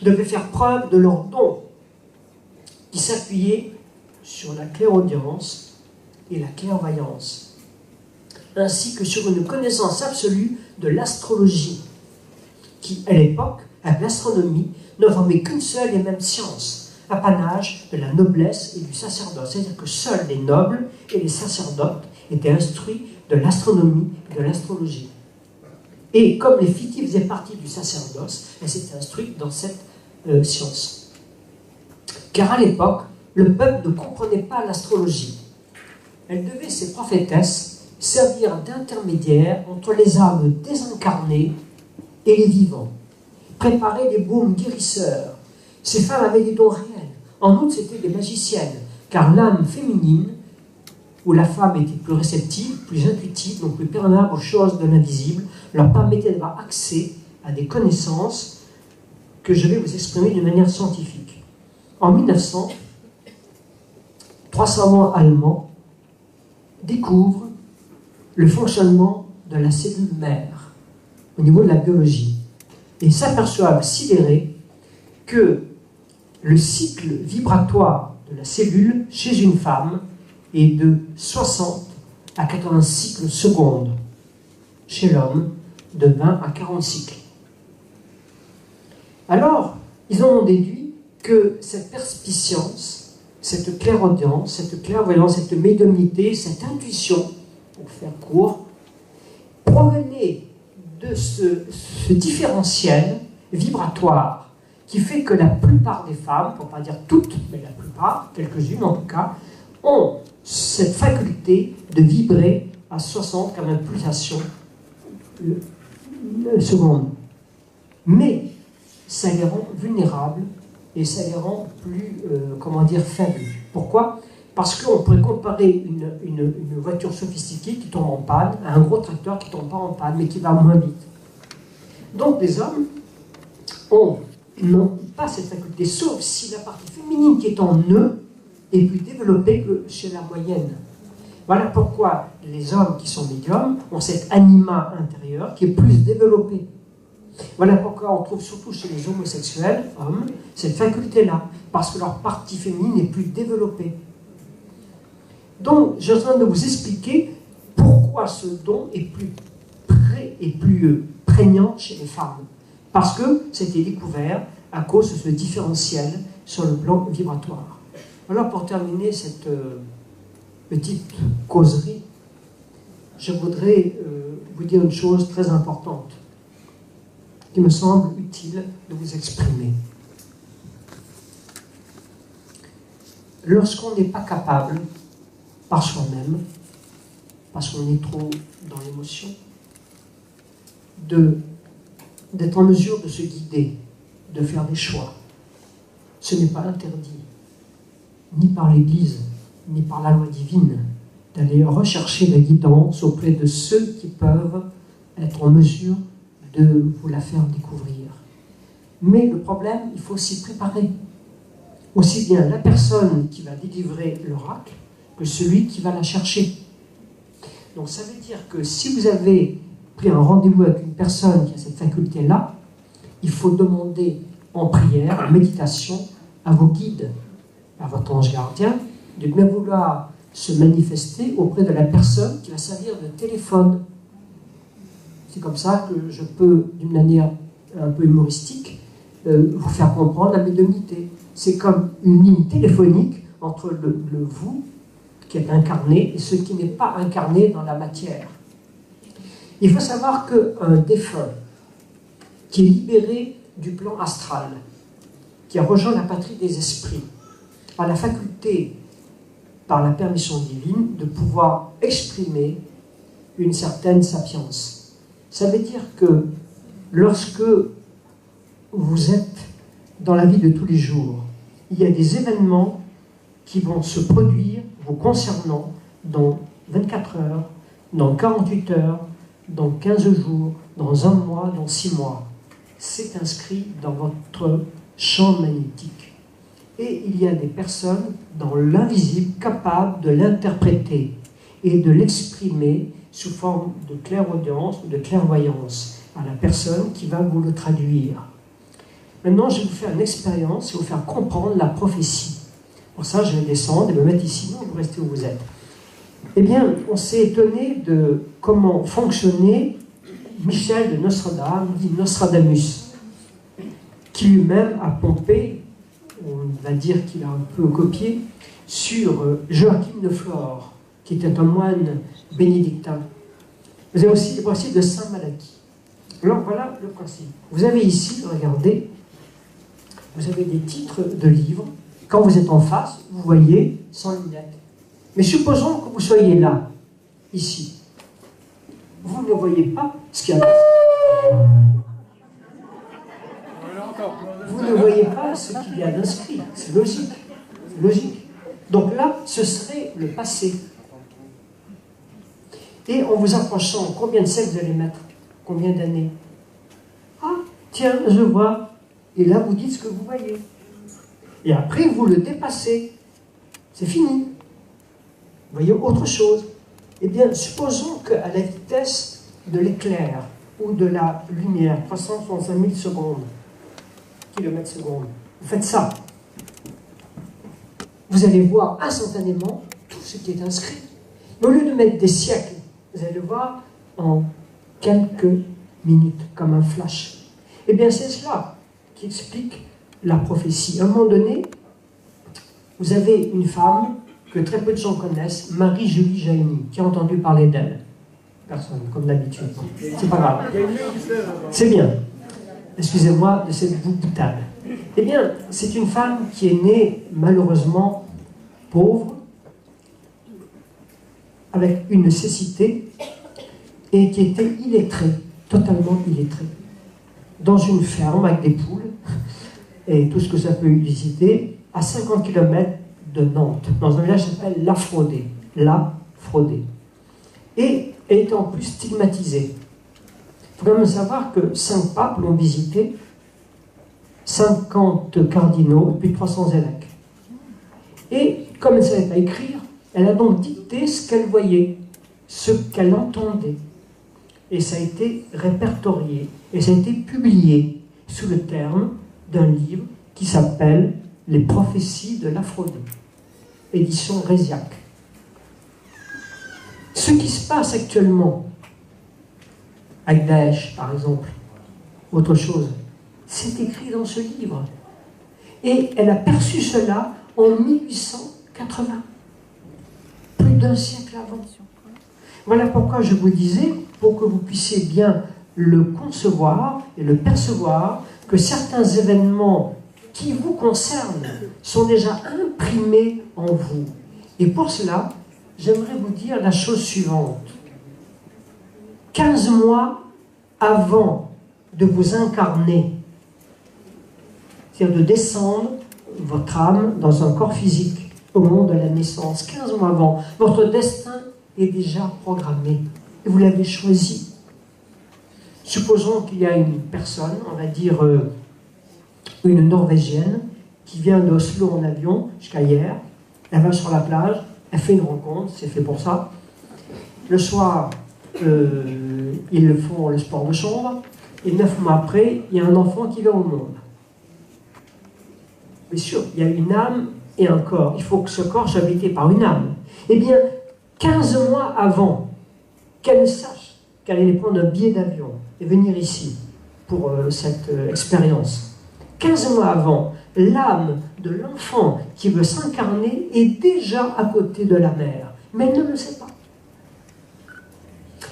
S1: devaient faire preuve de leur don, qui s'appuyait sur la clairaudience et la clairvoyance, ainsi que sur une connaissance absolue de l'astrologie, qui, à l'époque, avec l'astronomie, ne formait qu'une seule et même science, apanage de la noblesse et du sacerdoce. C'est-à-dire que seuls les nobles et les sacerdotes étaient instruits de l'astronomie et de l'astrologie. Et comme les Fiti faisaient partie du sacerdoce, elles s'étaient instruites dans cette science. Car à l'époque, le peuple ne comprenait pas l'astrologie. Elle devait, ces prophétesses, servir d'intermédiaire entre les âmes désincarnées et les vivants, préparer les baumes guérisseurs. Ces femmes avaient des dons réels. En outre, c'étaient des magiciennes, car l'âme féminine, où la femme était plus réceptive, plus intuitive, donc plus perméable aux choses de l'invisible, leur permettait d'avoir accès à des connaissances que je vais vous exprimer d'une manière scientifique. En 1900, 3 savants allemands découvrent le fonctionnement de la cellule mère au niveau de la biologie et s'aperçoivent sidérés que le cycle vibratoire de la cellule chez une femme est de 60 à 80 cycles secondes, chez l'homme de 20 à 40 cycles. Alors, ils ont déduit que cette perspicience, cette clairaudience, cette clairvoyance, cette médiumnité, cette intuition, pour faire court, provenait de ce différentiel vibratoire qui fait que la plupart des femmes, pour ne pas dire toutes, mais la plupart, quelques-unes en tout cas, ont cette faculté de vibrer à 60 comme pulsations secondes. Mais ça les rend vulnérables et ça les rend plus, comment dire, faibles. Pourquoi? Parce qu'on pourrait comparer une voiture sophistiquée qui tombe en panne à un gros tracteur qui ne tombe pas en panne, mais qui va moins vite. Donc les hommes n'ont pas cette faculté, sauf si la partie féminine qui est en eux est plus développée que chez la moyenne. Voilà pourquoi les hommes qui sont médiums ont cet anima intérieur qui est plus développé. Voilà pourquoi on trouve surtout chez les homosexuels, hommes, cette faculté-là, parce que leur partie féminine est plus développée. Donc, je suis en train de vous expliquer pourquoi ce don est plus prégnant chez les femmes. Parce que c'était découvert à cause de ce différentiel sur le plan vibratoire. Alors, pour terminer cette petite causerie, je voudrais vous dire une chose très importante qui me semble utile de vous exprimer. Lorsqu'on n'est pas capable, par soi-même, parce qu'on est trop dans l'émotion, d'être en mesure de se guider, de faire des choix, ce n'est pas interdit, ni par l'Église, ni par la loi divine, d'aller rechercher la guidance auprès de ceux qui peuvent être en mesure de vous la faire découvrir. Mais le problème, il faut s'y préparer. Aussi bien la personne qui va délivrer l'oracle que celui qui va la chercher. Donc ça veut dire que si vous avez pris un rendez-vous avec une personne qui a cette faculté-là, il faut demander en prière, en méditation, à vos guides, à votre ange gardien, de bien vouloir se manifester auprès de la personne qui va servir de téléphone. C'est comme ça que je peux, d'une manière un peu humoristique, vous faire comprendre la médiumnité. C'est comme une ligne téléphonique entre le vous, qui est incarné, et ce qui n'est pas incarné dans la matière. Il faut savoir qu'un défunt qui est libéré du plan astral, qui a rejoint la patrie des esprits, a la faculté, par la permission divine, de pouvoir exprimer une certaine sapience. Ça veut dire que lorsque vous êtes dans la vie de tous les jours, il y a des événements qui vont se produire vous concernant dans 24 heures, dans 48 heures, dans 15 jours, dans un mois, dans 6 mois. C'est inscrit dans votre champ magnétique. Et il y a des personnes dans l'invisible capables de l'interpréter et de l'exprimer sous forme de clairaudience ou de clairvoyance à la personne qui va vous le traduire. Maintenant, je vais vous faire une expérience et vous faire comprendre la prophétie. Pour ça, je vais descendre et me mettre ici, non, vous restez où vous êtes. Eh bien, on s'est étonné de comment fonctionnait Michel de Nostradame, dit Nostradamus, qui lui-même a pompé, on va dire qu'il a un peu copié, sur Joachim de Flore, qui était un moine bénédictin. Vous avez aussi le principe de Saint Malachie. Alors voilà le principe. Vous avez ici, regardez, vous avez des titres de livres. Quand vous êtes en face, vous voyez sans lunettes. Mais supposons que vous soyez là, ici. Vous ne voyez pas ce qu'il y a. Vous ne voyez pas ce qu'il y a d'inscrit. C'est logique. Logique. Donc là, ce serait le passé. Et en vous approchant, combien de siècles vous allez mettre? Combien d'années? Ah, tiens, je vois. Et là, vous dites ce que vous voyez. Et après, vous le dépassez. C'est fini. Vous voyez autre chose. Eh bien, supposons qu'à la vitesse de l'éclair ou de la lumière, 365 000 secondes, kilomètres secondes, vous faites ça. Vous allez voir instantanément tout ce qui est inscrit. Mais au lieu de mettre des siècles, vous allez le voir en quelques minutes, comme un flash. Eh bien, c'est cela qui explique la prophétie. À un moment donné, vous avez une femme que très peu de gens connaissent, Marie-Julie Jaini. Qui a entendu parler d'elle? Personne, comme d'habitude. C'est pas grave. C'est bien. Excusez-moi de cette boutade. Eh bien, c'est une femme qui est née, malheureusement, pauvre, avec une cécité, et qui était illettrée. totalement illettré, dans une ferme avec des poules, et tout ce que ça peut éliciter, à 50 km de Nantes, dans un village qui s'appelle La Fraudée. La Fraudée. Et elle était en plus stigmatisée. Il faut quand même savoir que 5 papes l'ont visité, 50 cardinaux et plus de 300 évêques. Et comme elle ne savait pas écrire, elle a donc dicté ce qu'elle voyait, ce qu'elle entendait. Et ça a été répertorié, et ça a été publié sous le terme d'un livre qui s'appelle « Les prophéties de l'Aphrodite », édition Réziac. Ce qui se passe actuellement, avec Daesh par exemple, autre chose, c'est écrit dans ce livre. Et elle a perçu cela en 1880, plus d'un siècle avant. Voilà pourquoi je vous disais, pour que vous puissiez bien le concevoir et le percevoir, que certains événements qui vous concernent sont déjà imprimés en vous. Et pour cela, j'aimerais vous dire la chose suivante. 15 mois avant de vous incarner, c'est-à-dire de descendre votre âme dans un corps physique au moment de la naissance, 15 mois avant, votre destin est déjà programmé et vous l'avez choisi. Supposons qu'il y a une personne, on va dire une Norvégienne, qui vient d'Oslo en avion jusqu'à hier, elle va sur la plage, elle fait une rencontre, c'est fait pour ça. Le soir, ils font le sport de chambre, et 9 mois après, il y a un enfant qui vient au monde. Bien sûr, il y a une âme et un corps. Il faut que ce corps soit habité par une âme. Eh bien, 15 mois avant qu'elle sache qu'elle allait prendre un billet d'avion et venir ici pour cette expérience, 15 mois avant, l'âme de l'enfant qui veut s'incarner est déjà à côté de la mère, mais elle ne le sait pas.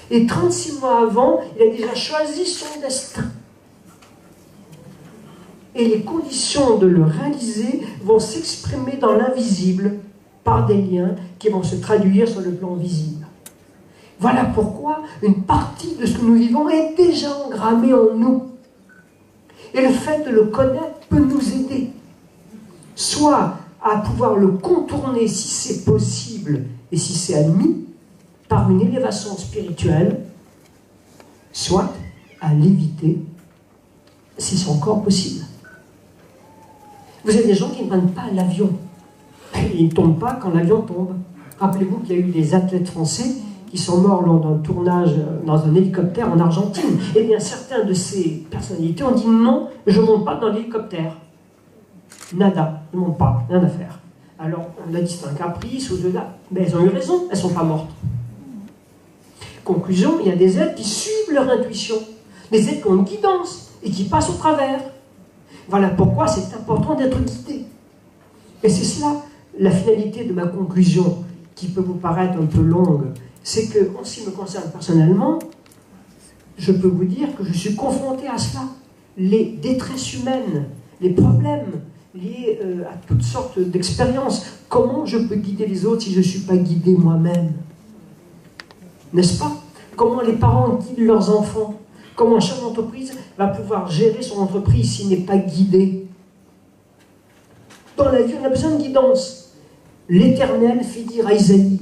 S1: Et 36 mois avant, il a déjà choisi son destin. Et les conditions de le réaliser vont s'exprimer dans l'invisible par des liens qui vont se traduire sur le plan visible. Voilà pourquoi une partie de ce que nous vivons est déjà engrammée en nous. Et le fait de le connaître peut nous aider, soit à pouvoir le contourner si c'est possible et si c'est admis, par une élévation spirituelle, soit à l'éviter si c'est encore possible. Vous avez des gens qui ne prennent pas l'avion. Ils ne tombent pas quand l'avion tombe. Rappelez-vous qu'il y a eu des athlètes français qui sont morts lors d'un tournage dans un hélicoptère en Argentine. Eh bien, certains de ces personnalités ont dit non, je ne monte pas dans l'hélicoptère. Nada, je ne monte pas, rien à faire. Alors, on a dit c'est un caprice ou de là. Mais elles ont eu raison, elles ne sont pas mortes. Conclusion, il y a des êtres qui suivent leur intuition, des êtres qui ont une guidance et qui passent au travers. Voilà pourquoi c'est important d'être guidé. Et c'est cela la finalité de ma conclusion, qui peut vous paraître un peu longue, c'est que, en ce qui me concerne personnellement, je peux vous dire que je suis confronté à cela. Les détresses humaines, les problèmes liés à toutes sortes d'expériences. Comment je peux guider les autres si je ne suis pas guidé moi-même? N'est-ce pas? Comment les parents guident leurs enfants? Comment un chef d'entreprise va pouvoir gérer son entreprise s'il n'est pas guidé? Dans la vie, on a besoin de guidance. L'Éternel fit dire à Isaïe: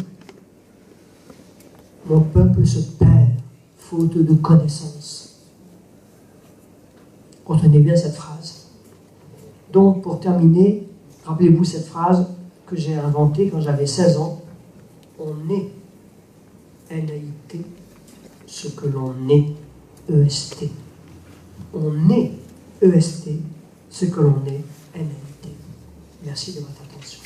S1: mon peuple se perd, faute de connaissance. Retenez bien cette phrase. Donc, pour terminer, rappelez-vous cette phrase que j'ai inventée quand j'avais 16 ans. On est NAIT ce que l'on est EST. On est EST ce que l'on est NAIT. Merci de votre attention.